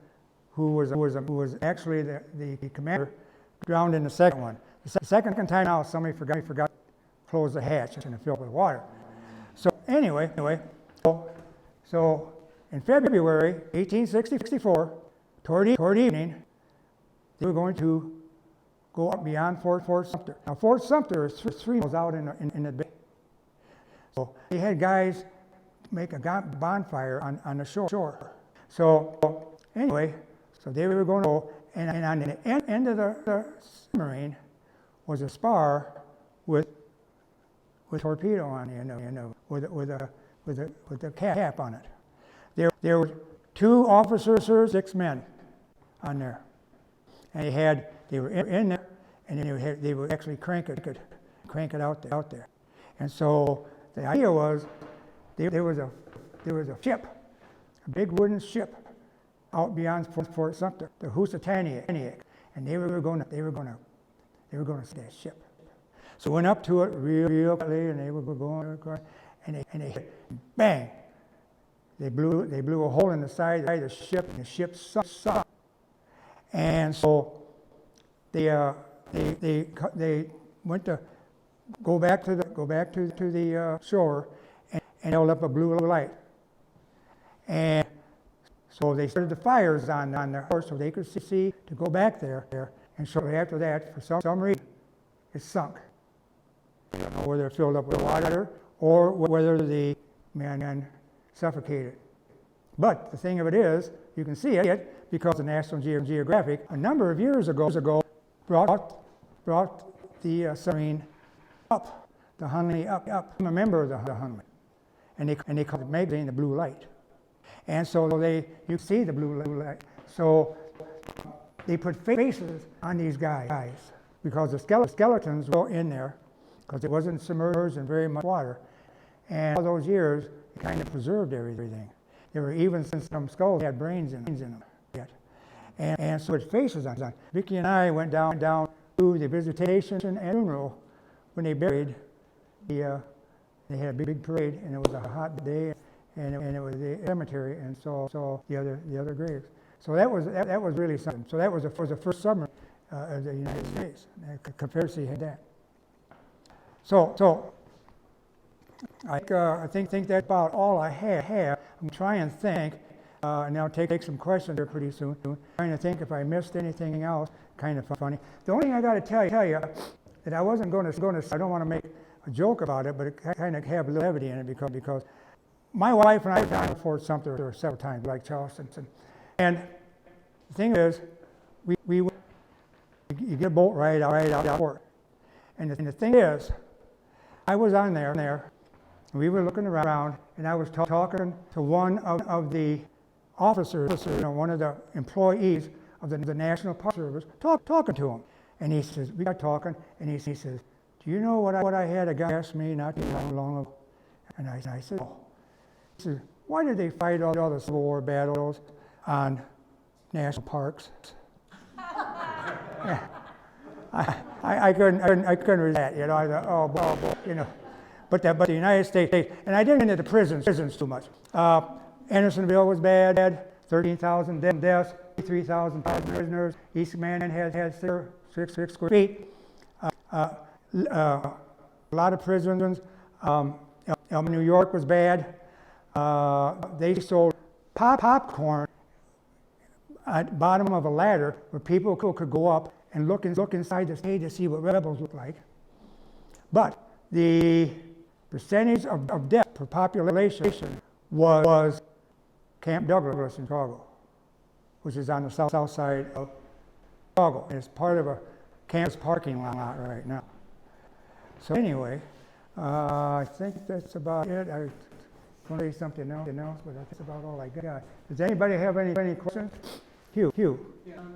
who was actually the commander, drowned in the second one. The second time out, somebody forgot to close the hatch and it filled with water. So anyway, so in February 1864, toward evening, they were going to go up beyond Fort Sumter. Now Fort Sumter is 3 miles out in the bay. So they had guys make a bonfire on the shore. So anyway, so they were going to go, and on the end of the submarine was a spar with torpedo on the end, with a cap on it. There were 2 officers, 6 men on there, and they were in there, and they would actually crank it out there. And so the idea was there was a ship, a big wooden ship, out beyond Fort Sumter, the Housatonic, and they were going to see that ship. So went up to it real quickly, and they were going, and they hit, bang! They blew a hole in the side of the ship, and the ship sunk. And so they went to go back to the shore, and held up a blue light. And so they started the fires on the horse so they could see to go back there. And shortly after that, for some reason, it sunk. I don't know whether it filled up with water or whether the man suffocated. But the thing of it is, you can see it because the National Geographic, a number of years ago, brought the submarine up, the Hunley up. I'm a member of the Hunley. And they called the magazine the Blue Light. And so you see the blue light. So they put faces on these guys because the skeletons were in there because it wasn't submerged in very much water. And all those years, it kind of preserved everything. There were even some skulls that had brains in them yet. And so it faces on them. Vicki and I went down to the visitation and funeral when they buried they had a big parade, and it was a hot day. And it was the cemetery, and so the other graves. So that was really something. So that was the first submarine of the United States. Confederacy had that. So I think that's about all I have. I'm trying to think, and I'll take some questions here pretty soon. Trying to think if I missed anything else. Kind of funny. The only thing I got to tell you that I wasn't going to. I don't want to make a joke about it, but it kind of have a little levity in it because. My wife and I were down to Fort Sumter several times, like Charleston. And the thing is, you get a boat ride out of port. And the thing is, I was on there, and we were looking around, and I was talking to one of the officers, one of the employees of the National Park Service, talking to him. And he says, we got talking, and he says, do you know what I had a guy ask me not too long ago? And I said, oh. He said, why did they fight all the Civil War battles on national parks? I couldn't read that, I thought, oh, boy, But the United States, and I didn't get into the prisons too much. Andersonville was bad, 13,000 deaths, 3,000 prisoners. Each man had 6 square feet. A lot of prisons. New York was bad. They sold popcorn at the bottom of a ladder where people could go up and look inside the stage to see what rebels look like. But the percentage of death per population was Camp Douglas in Chicago, which is on the south side of Chicago. And it's part of a campus parking lot right now. So anyway, I think that's about it. I was going to say something else, but that's about all I got. Does anybody have any questions? Hugh. Yeah, I don't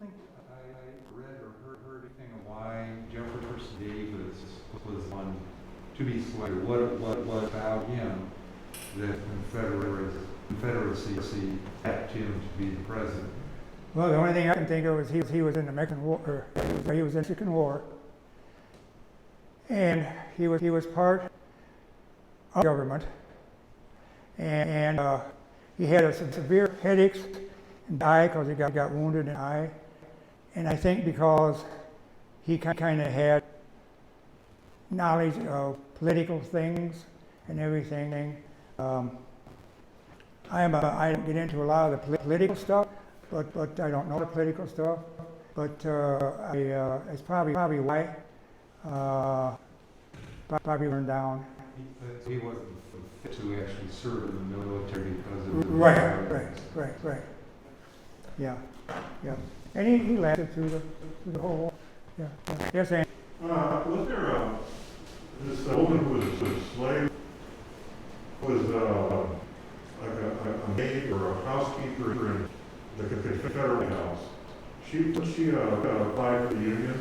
think I read or heard anything of why Jefferson Davis was one to be selected. What was about him that Confederacy asked him to be the president? Well, the only thing I can think of is he was in the Mexican War, or he was in the Mexican War, and he was part of government, and he had some severe headaches and died because he got wounded in the eye. And I think because he kind of had knowledge of political things and everything. I don't get into a lot of the political stuff, but I don't know the political stuff. But it's probably why probably burned down. He wasn't fit to actually serve in the military because of the Right. Yeah. And he lasted through the whole war. Yeah. Yes, Andy. Was there this woman who was a slave, was like a maid or a housekeeper in the Confederate house? She applied for the Union.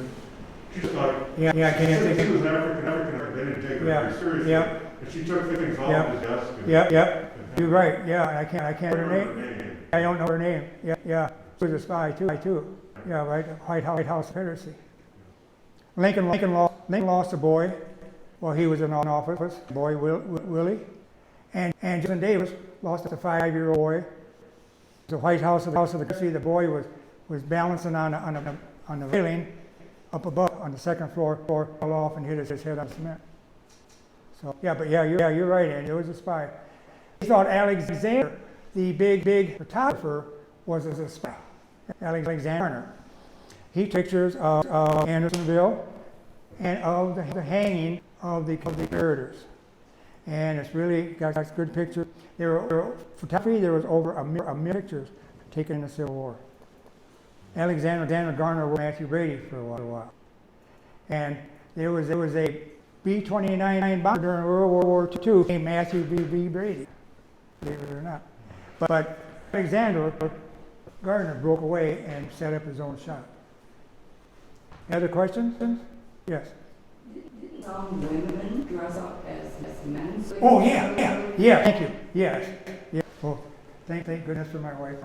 She's like, I can't think. She was African. They didn't take her very seriously. Yeah. And she took things off his desk. Yep. You're right. Yeah, I can't remember her name. I don't know her name. Yeah. She was a spy too. Yeah, right. White House Confederacy. Lincoln lost a boy while he was in office, boy Willie. And Jefferson Davis lost a 5-year-old boy. The White House of the country, the boy was balancing on the railing up above on the second floor, fell off and hit his head on cement. So you're right, Andy. There was a spy. He thought Alexander, the big photographer, was a spy. Alexander. He took pictures of Andersonville and of the hanging of the conspirators. And it's really got good pictures. There was over a million pictures taken in the Civil War. Alexander Garner was Matthew Brady for a while. And there was a B-29 bomber during World War II named Matthew B. Brady, believe it or not. But Alexander Garner broke away and set up his own shop. Other questions? Yes. Did some women dress up as men? Oh, yeah, thank you, yes. Yeah. Well, thank goodness for my wife.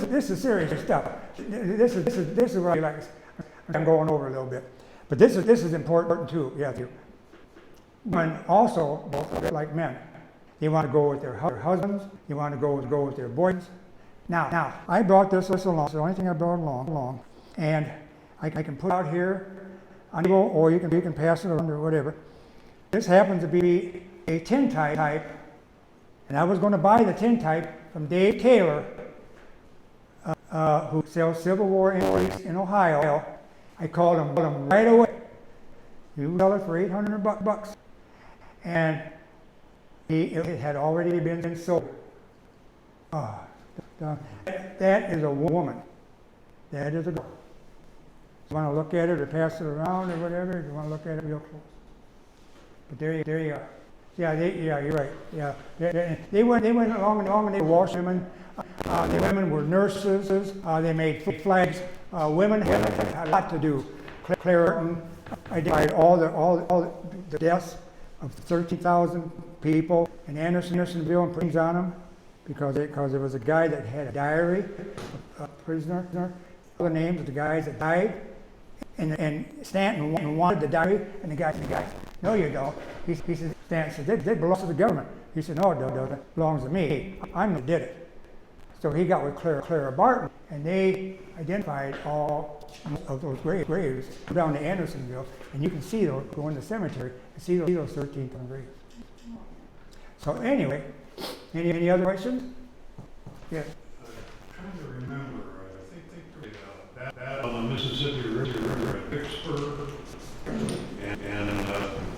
This is serious stuff. This is what I like. I'm going over a little bit, but this is important too. Yeah, women also, both like men, they want to go with their husbands. They want to go with their boys. Now, I brought this along. It's the only thing I brought along, and I can put it out here on the table, or you can pass it around or whatever. This happens to be a tintype, and I was going to buy the tintype from Dave Taylor, who sells Civil War entries in Ohio. I called him right away. You sell it for $800 and it had already been sold. That is a woman. That is a girl. You want to look at it or pass it around or whatever, you want to look at it real close. But there you are. Yeah, you're right. Yeah, they went along and they were washerwomen. The women were nurses. They made flags. Women had a lot to do. Clareton identified all the deaths of 13,000 people in Andersonville and put names on them because there was a guy that had a diary, a prisoner. All the names of the guys that died, and Stanton wanted the diary, and the guy said, "No, you don't." He said, Stanton said, "That belongs to the government." He said, "No, it doesn't. It belongs to me. I'm the one who did it." So he got with Clara Barton, and they identified all of those graves down to Andersonville, and you can see those, go in the cemetery, and see those 13 graves. So anyway, any other questions? Yes. I'm trying to remember, I think that on the Mississippi River at Vicksburg, and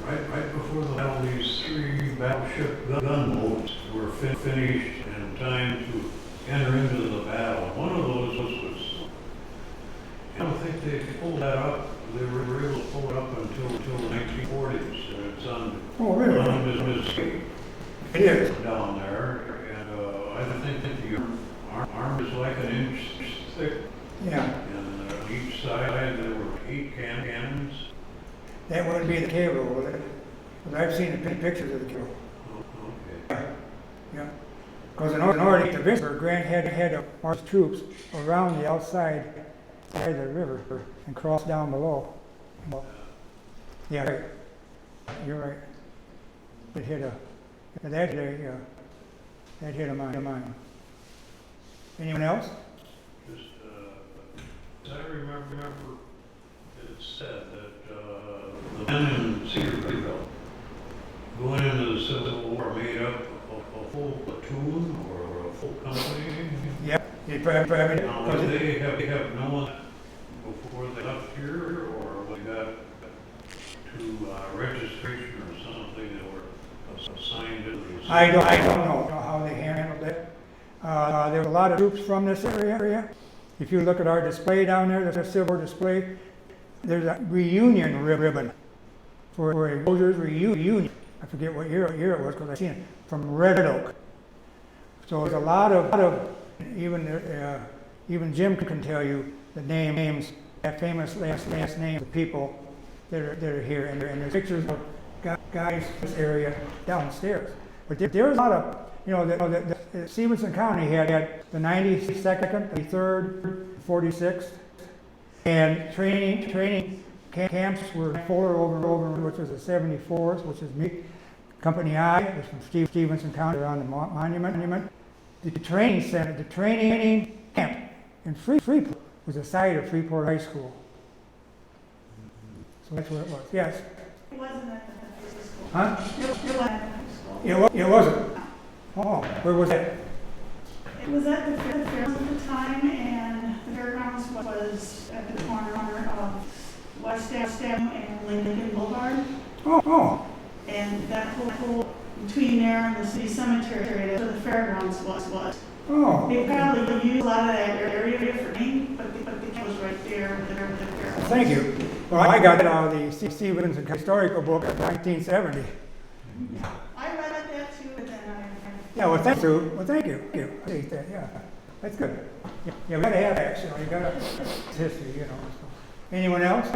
right before the battle, these 3 battleship gunboats were finished in time to enter into the battle. One of those was, I don't think they pulled that up. They were able to pull it up until the 1940s. And it's on Mississippi. It is. Down there. And I think that the arm is like an inch thick. Yeah. And on each side there were 8 cannons. That wouldn't be the cable, would it? But I've seen the pictures of the cable. Oh, okay. Yeah. Because in order to get to Vicksburg, Grant had to march troops around the outside side of the river and cross down below. Yeah, right. You're right. It hit that hit a mine. Anyone else? Just, I remember it said that the men in Cedarville going into the Civil War made up a full platoon or a full company. Yep. Probably, Now, did they have known before they left here, or they got to registration or something that were assigned to the I don't know how they handled it. There were a lot of troops from this area. If you look at our display down there, the Civil War display, there's a reunion ribbon for a soldiers reunion. I forget what year it was because I've seen it, from Red Oak. So there's a lot of even Jim can tell you the names, that famous last names of people that are here, and there's pictures of guys in this area downstairs. But there's a lot of Stevenson County had the 92nd, the 3rd, 46th, and training camps were Fuller over, which was the 74th, which is me. Company I was from Stevenson County around the monument. The training center, the training camp in Freeport was the site of Freeport High School. So that's where it was. Yes. It wasn't at the high school. Huh? It wasn't at the high school. It wasn't. Oh, where was it? It was at the fairgrounds at the time, and the fairgrounds was at the corner of West Avenue and Lincoln Boulevard. Oh. And that whole between there and the city cemetery, that's where the fairgrounds was. Oh. They probably used a lot of that area for me, but the camp was right there with the fairgrounds. Thank you. Well, I got the Stevenson historical book of 1970. I read that too, but then I. Yeah, well, thank you. Well, thank you. I take that, yeah. That's good. Yeah, we gotta have that, you gotta, it's history, So. Anyone else?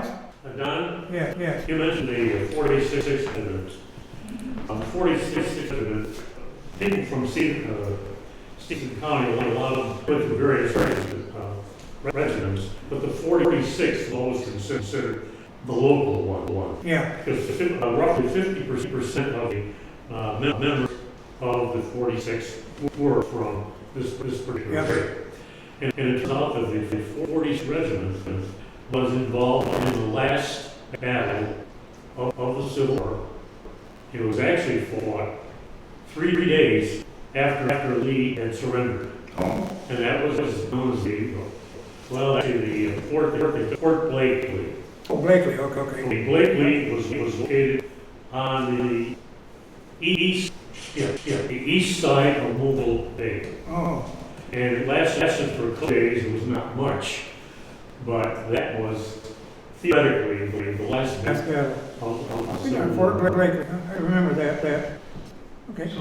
Don? Yes. You mentioned the 46 incident. 46 incident, people from Stevenson County, a lot of them went through various regiments, but the 46th was always considered the local one. Yeah. Because roughly 50% of the members of the 46 were from this particular area. And it turns out that the 40th Regiment was involved in the last battle of the Civil War. It was actually fought 3 days after Lee had surrendered. Oh. And that was known as the Fort Blakely. Oh, Blakely, okay. Blakely was located on the east side of Mobile Bay. Oh. And it lasted for a couple days. It was not much, but that was theoretically the last That's bit better. of Yeah, Civil Fort War. Blakely, I remember that. Okay. So,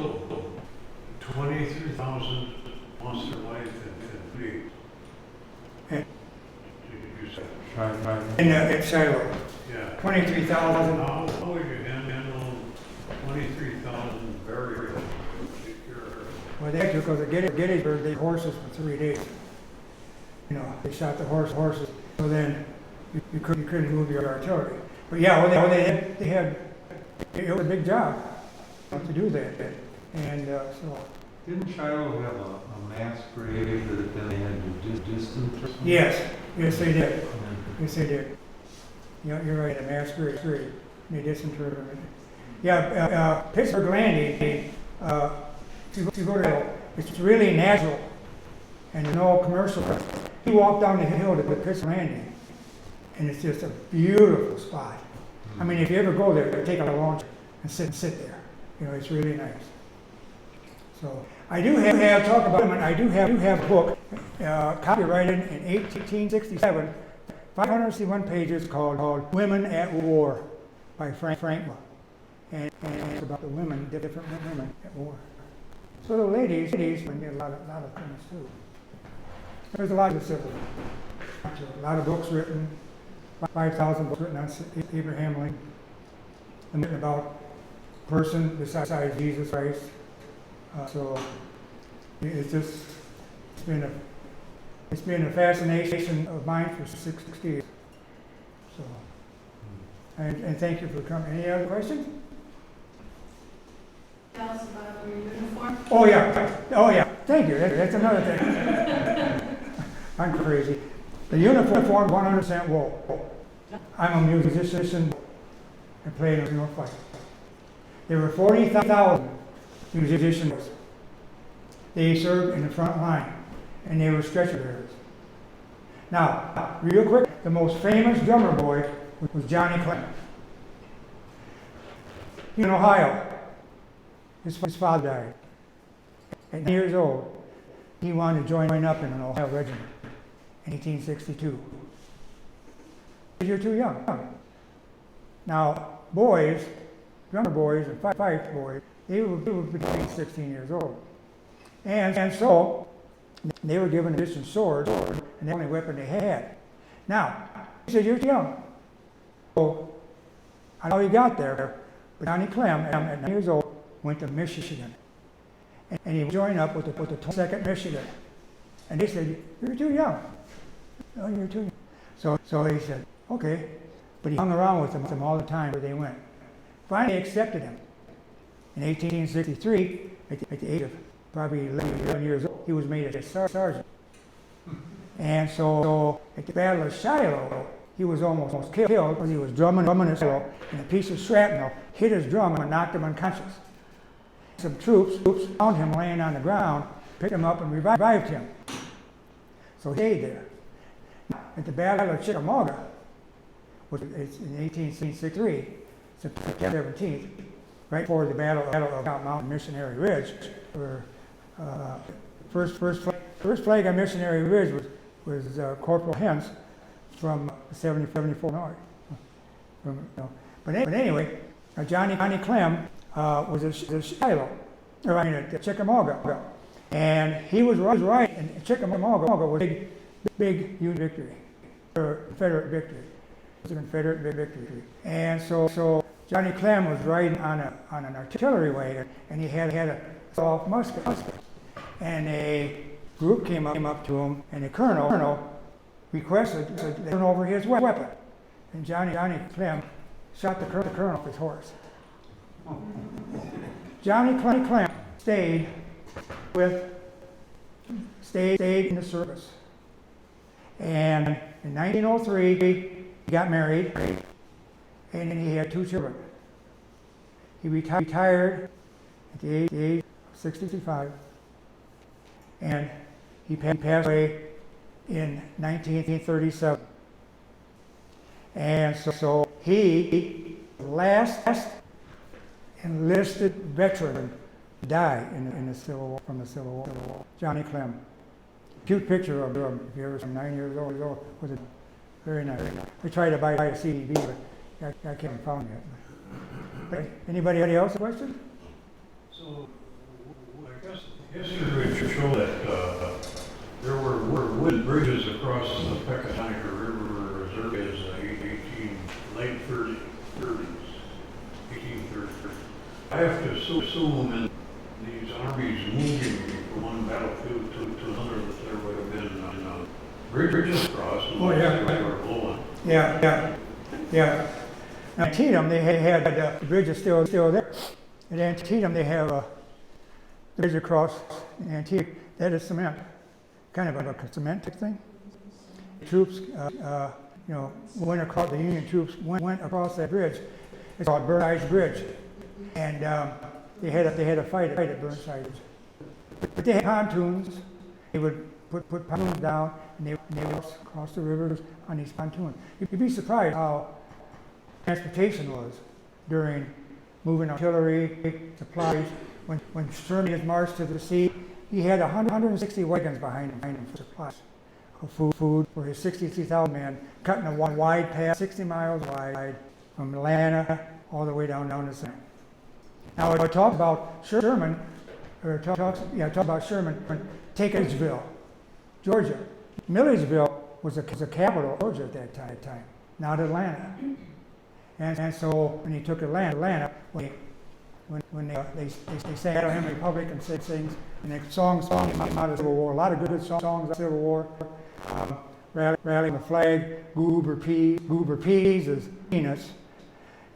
23,000 lost their life at Lee. And- You said. In Shiloh, Yeah. 23,000. How would you handle 23,000 buried? Well, they took us at Gettysburg, they had horses for 3 days. They shot the horses, so then you couldn't move your artillery. But yeah, they had, it was a big job to do that. And so. Didn't Shiloh have a mass grave that then they had to distance or something? Yes, they did. Yes, they did. You're right, a mass grave. They disinterred him. Yeah, Pittsburgh Landing, if you go to it's really natural and there's no commercial. You walk down the hill to Pittsburgh Landing and it's just a beautiful spot. I mean, if you ever go there, take a launch and sit there. It's really nice. So I do have talk about them. I do have a book copyrighted in 1867, 561 pages called "Women at War" by Frank. And it's about the women, different women at war. So the ladies did a lot of things too. There's a lot of civil. A lot of books written, 5,000 books written on Abraham Lincoln, and written about person besides Jesus Christ. So it's been a fascination of mine for 60 years. So, and thank you for coming. Any other questions? Tell us about your uniform. Oh yeah. Thank you. That's another thing. I'm crazy. The uniform, 100% wool. I'm a musician. I play in the North Fight. There were 40,000 musicians. They served in the front line, and they were stretcher bearers. Now, real quick, the most famous drummer boy was Johnny Clem. In Ohio, his father died. At 9 years old, he wanted to join up in an Ohio regiment in 1862. You're too young. Now, boys, drummer boys and fife boys, they were between 16 years old. And so, they were given additional swords, and the only weapon they had. Now, he said, you're too young. So, how he got there, but Johnny Clem, at 9 years old, went to Michigan. and he joined up with the 22nd Michigan. And they said, "You're too young. Oh, you're too young." So he said, "Okay." But he hung around with them all the time where they went. Finally, they accepted him. In 1863, at the age of probably 11 years old, he was made a sergeant. And so at the Battle of Shiloh, he was almost killed because he was drumming his fiddle, and a piece of shrapnel hit his drum and knocked him unconscious. Some troops found him laying on the ground, picked him up and revived him. So he stayed there. At the Battle of Chickamauga, which is in 1863, September 17th, right before the Battle of Mount Mountain Missionary Ridge, where first flag on Missionary Ridge was Corporal Hens from 74 North. But anyway, Johnny Clem was at Shiloh, at Chickamauga, and he was right. And Chickamauga was a big Union victory, or Confederate victory. It was a Confederate victory. And so Johnny Clem was riding on an artillery wagon, and he had a soft musket. And a group came up to him, and the colonel requested to turn over his weapon. And Johnny Clem shot the colonel off his horse. Johnny Clem stayed in the service. And in 1903, he got married, and he had 2 children. He retired at the age of 65, and he passed away in 1937. And so he, the last enlisted veteran to die in the Civil War, from the Civil War. Johnny Clem. Cute picture of him, if you're ever 9 years old, was very nice. We tried to buy a CD, but I can't find it. But anybody else a question? So, I guess history would show that there were wooden bridges across the Pecatonica River as early as late 30s, 1830s. I have to assume in these armies moving from one battlefield to another that there would have been bridges across. Oh, yeah. They were blowing. Yeah. Now, Antietam, they had the bridge is still there. At Antietam, they have the bridge across Antietam. That is cement, kind of a cement thing. Troops, went across. The Union troops went across that bridge. It's called Burnside's Bridge, and they had a fight at Burnside's. But they had pontoons. They would put pontoons down, and they would cross the rivers on these pontoons. You'd be surprised how transportation was during moving artillery, supplies. When Sherman had marched to the sea, he had 160 wagons behind him for supplies of food for his 63,000 men, cutting a wide path, 60 miles wide, from Atlanta all the way down to Savannah. Now, I talk about Sherman, take Milledgeville, Georgia. Milledgeville was the capital of Georgia at that time, not Atlanta. And so when he took Atlanta, when they sang Hymn Republic and said things, and the songs came out of the Civil War, a lot of good songs of the Civil War. Rallying the flag, Goober Peas is peanuts,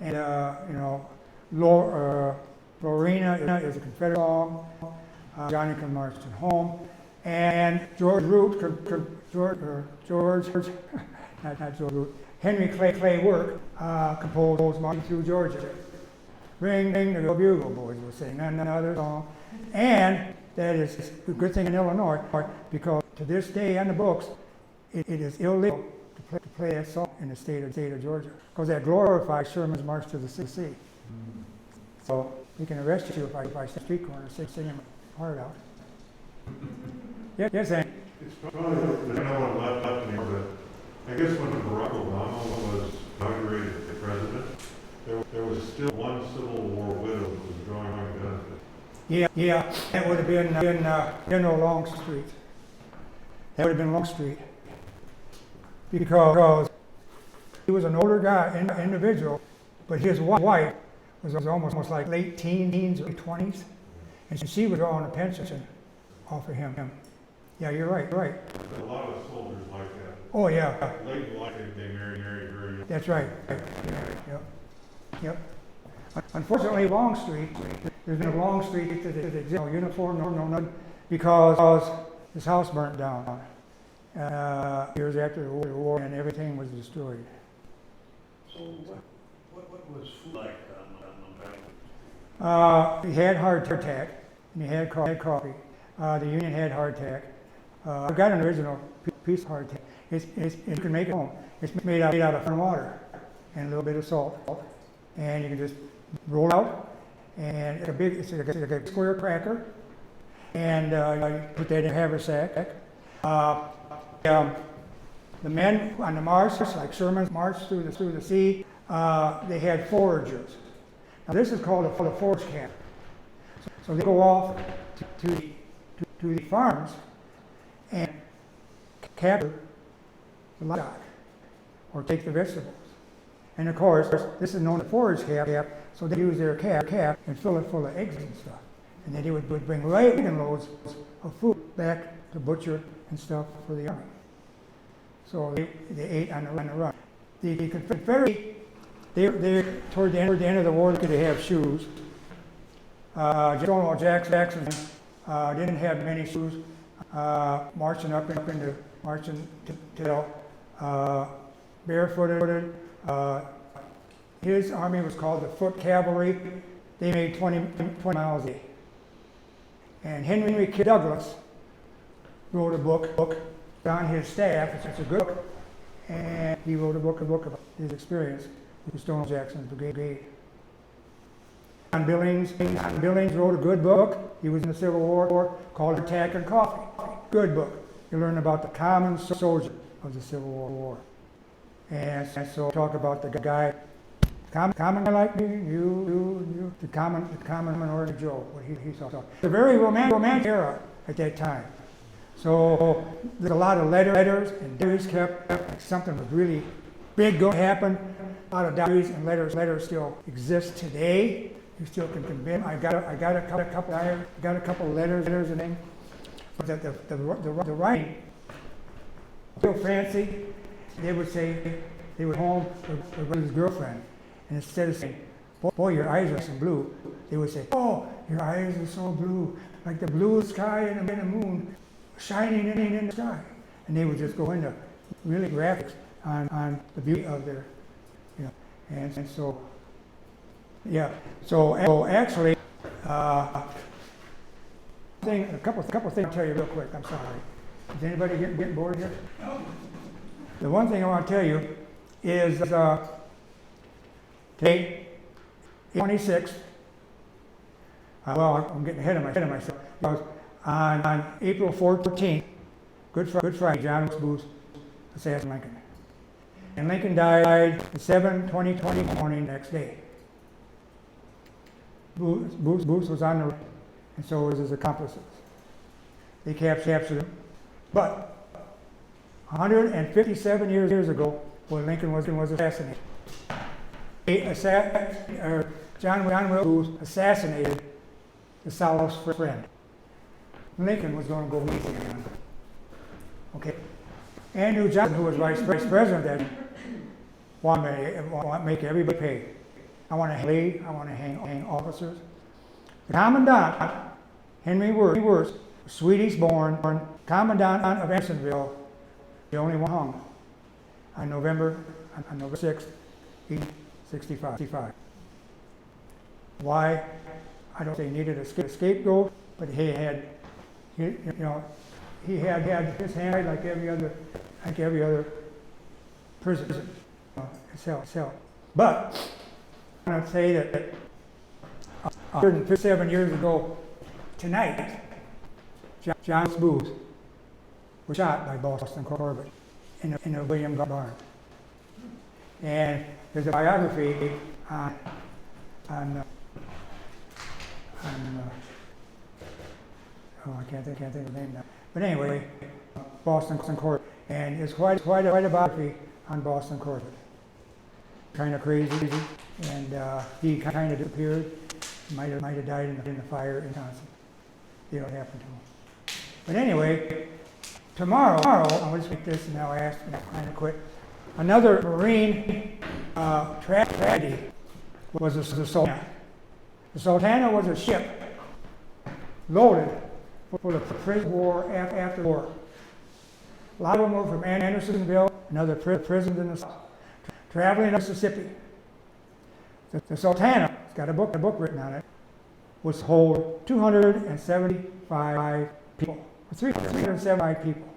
and Lorena is a Confederate song. Johnny Come Marching Home, and Henry Clay Work composed Marching Through Georgia. Ring, ring, the bugle boys will sing another song. And that is a good thing in Illinois, because to this day on the books, it is illegal to play that song in the state of Georgia, because that glorifies Sherman's March to the Sea. So they can arrest you if I stand on the street corner singing my heart out. Yes, Hank? It's probably, no one left anymore, but I guess when Barack Obama was inaugurated as president, there was still one Civil War widow who was drawing benefit. Yeah, that would have been General Longstreet. That would have been Longstreet. Because he was an older guy, individual, but his wife was almost like late teens, early 20s. and she was drawing a pension off of him. Yeah, you're right, you're right. A lot of soldiers like that. Oh, yeah, Late in life, they marry very young. that's right. Yep, yep. Unfortunately, Longstreet, there's been a Longstreet that exists, no uniform, no nothing, because his house burnt down years after the war, and everything was destroyed. So what was food like on the battle? He had heart attack, and he had coffee. The Union had heart attack. I've got an original piece of heart attack. You can make it home. It's made out of water and a little bit of salt, and you can just roll out. And it's like a square cracker, and you put that in a haversack. The men on the march, like Sherman's march through the sea, they had foragers. Now this is called a forage camp. So they go off to the farms and capture the livestock or take the vegetables. And of course, this is known as forage camp, so they use their cap and fill it full of eggs and stuff. And then they would bring wagon loads of food back to butcher and stuff for the army. So they ate on the run. The Confederates, they toward the end of the war, they have shoes. General Jackson didn't have many shoes. Marching barefooted. His army was called the Foot Cavalry. They made 20 miles a day. And Henry K. Douglas wrote a book on his staff. It's a good book. And he wrote a book about his experience with Stonewall Jackson's brigade. John Billings wrote a good book. He was in the Civil War called Attack and Coffee. Good book. You learn about the common soldier of the Civil War. And so talk about the guy, common guy like me, you, the common minority Joe, what he saw. It's a very romantic era at that time. So there's a lot of letters and diaries kept. Like something was really big going to happen. A lot of diaries and letters still exist today. You still can convince. I got a couple letters and things. But the writing, real fancy. They would say they were home with his girlfriend, and instead of saying, "Boy, your eyes are so blue," they would say, "Oh, your eyes are so blue, like the blue sky and the moon shining in the sky." And they would just go into really graphics on the beauty of their, and so, yeah. So actually, a couple things I'll tell you real quick. I'm sorry. Is anybody getting bored here? No. The one thing I want to tell you is today, 26th. Well, I'm getting ahead of myself. Because on April 14th, Good Friday, John Booth assassinated Lincoln. And Lincoln died at 7/20/20 morning next day. Booth was on the run, and so was his accomplices. They captured him. But 157 years ago, when Lincoln was assassinated, John Wilkes Booth assassinated the South's friend. Lincoln was going to go easy on him. Okay. Andrew Johnson, who was vice president then, wanted to make everybody pay. I want to hang officers. The commandant, Henry Wirz, Swedish-born commandant of Andersonville, the only one hung on November 6th, 1865. Why? I don't say he needed a scapegoat, but he had his hand like every other prisoner. Himself. But I want to say that 157 years ago tonight, John Booth was shot by Boston Corbett in a William barn. And there's a biography on I can't think of the name now. But anyway, Boston Corbett, and it's quite a biography on Boston Corbett. Kind of crazy, and he kind of disappeared. Might have died in the fire in Wisconsin. You know what happened to him. But anyway, tomorrow, I'll just make this and now I ask and I kind of quit. Another Marine tragedy was the Sultana. The Sultana was a ship loaded for the prison war after the war. A lot of them were from Andersonville and other prisons in the South, traveling to Mississippi. The Sultana, it's got a book written on it, was to hold 275 people, 375 people.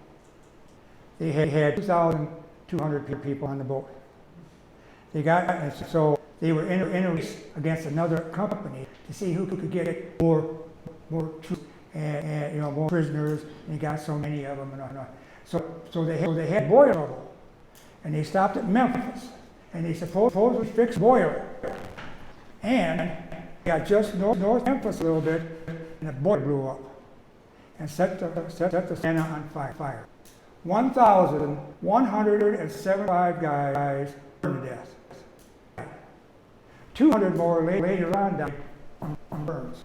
They had 2,200 people on the boat. So they were in a race against another company to see who could get more troops and you know, more prisoners, and he got so many of them and all. So they had boiler trouble, and they stopped at Memphis, and they supposedly fixed boiler, and got just north Memphis a little bit, and the boiler blew up and set the Sultana on fire. 1,175 guys burned to death. 200 more later on died from burns.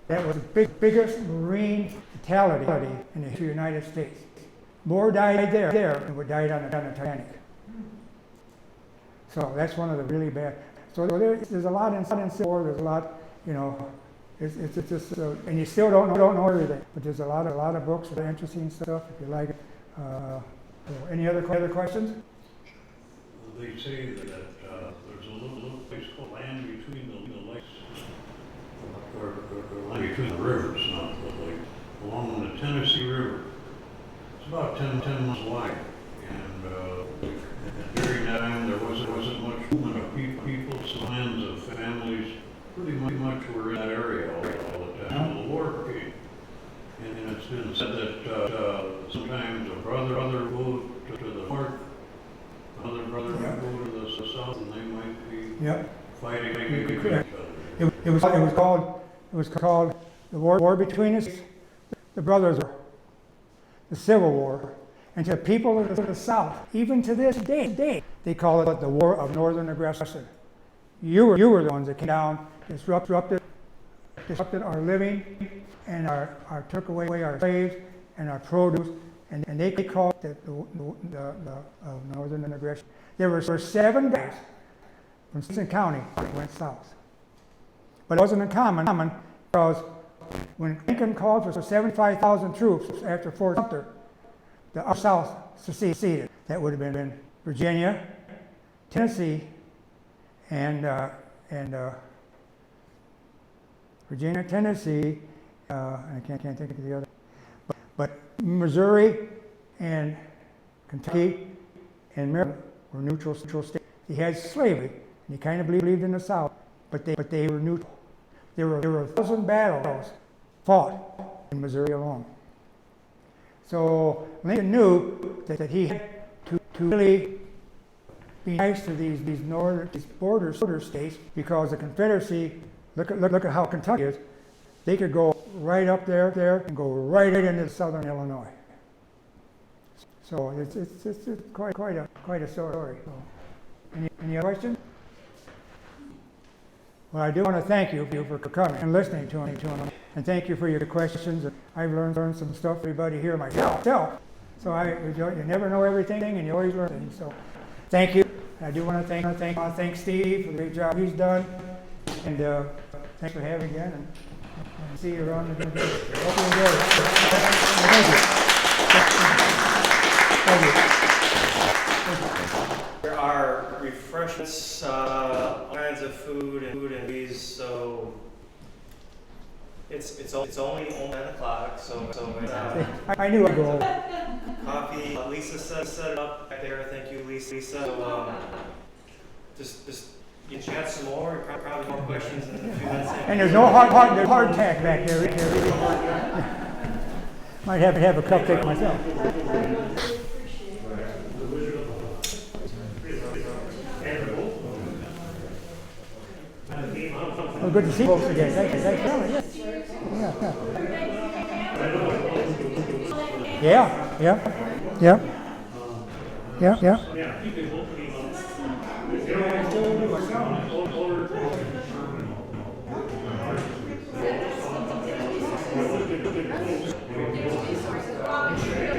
That was the biggest Marine fatality in the history of the United States. More died there than what died on the Titanic. So that's one of the really bad. So there's a lot in Civil War. There's a lot, you know. It's just, and you still don't know everything. But there's a lot of books that are interesting stuff if you like it. Any other questions? They say that there's a little place called land between the lakes, or land between the rivers, not the lake, along the Tennessee River. It's about 10 miles wide, and during that time there wasn't much movement of people, so lands of families pretty much were in that area all the time the war came. And it's been said that sometimes a brother would go to the north, another brother would go to the south, and they might be fighting against each other. It was called the war between us, the Brothers' War, the Civil War, and to the people of the South, even to this day, they call it the War of Northern Aggression. You were the ones that came down, disrupted our living, and took away our slaves and our produce, and they called it the Northern Aggression. There were 7 guys from Simpson County that went south. But it wasn't uncommon because when Lincoln called for 75,000 troops after Fort Sumter, the South seceded. That would have been Virginia, Tennessee, and Virginia, Tennessee, I can't think of the other, but Missouri and Kentucky and Maryland were neutral states. They had slavery, and they kind of believed in the South, but they were neutral. There were 1,000 battles fought in Missouri alone. So Lincoln knew that he had to really be nice to these border states, because the Confederacy, look at how Kentucky is, they could go right up there and go right into southern Illinois. So it's quite a story. So, any other questions? Well, I do want to thank you for coming and listening to me, and thank you for your questions. I've learned some stuff, everybody here myself. So you never know everything, and you always learn things. So thank you. I do want to thank Steve for the great job he's done, and thanks for having me again. And see you around again. Hope you enjoy it. Thank you. There are refreshments, all kinds of food and these, so it's only 9 o'clock, so I knew I'd go. Coffee. Lisa set it up back there. Thank you, Lisa. So just you can chat some more. Probably more questions in a few minutes. And there's no hard tack back there. Might have to have a cupcake myself. Well, good to see folks again. Thanks for coming. Yeah. Resources, raw materials,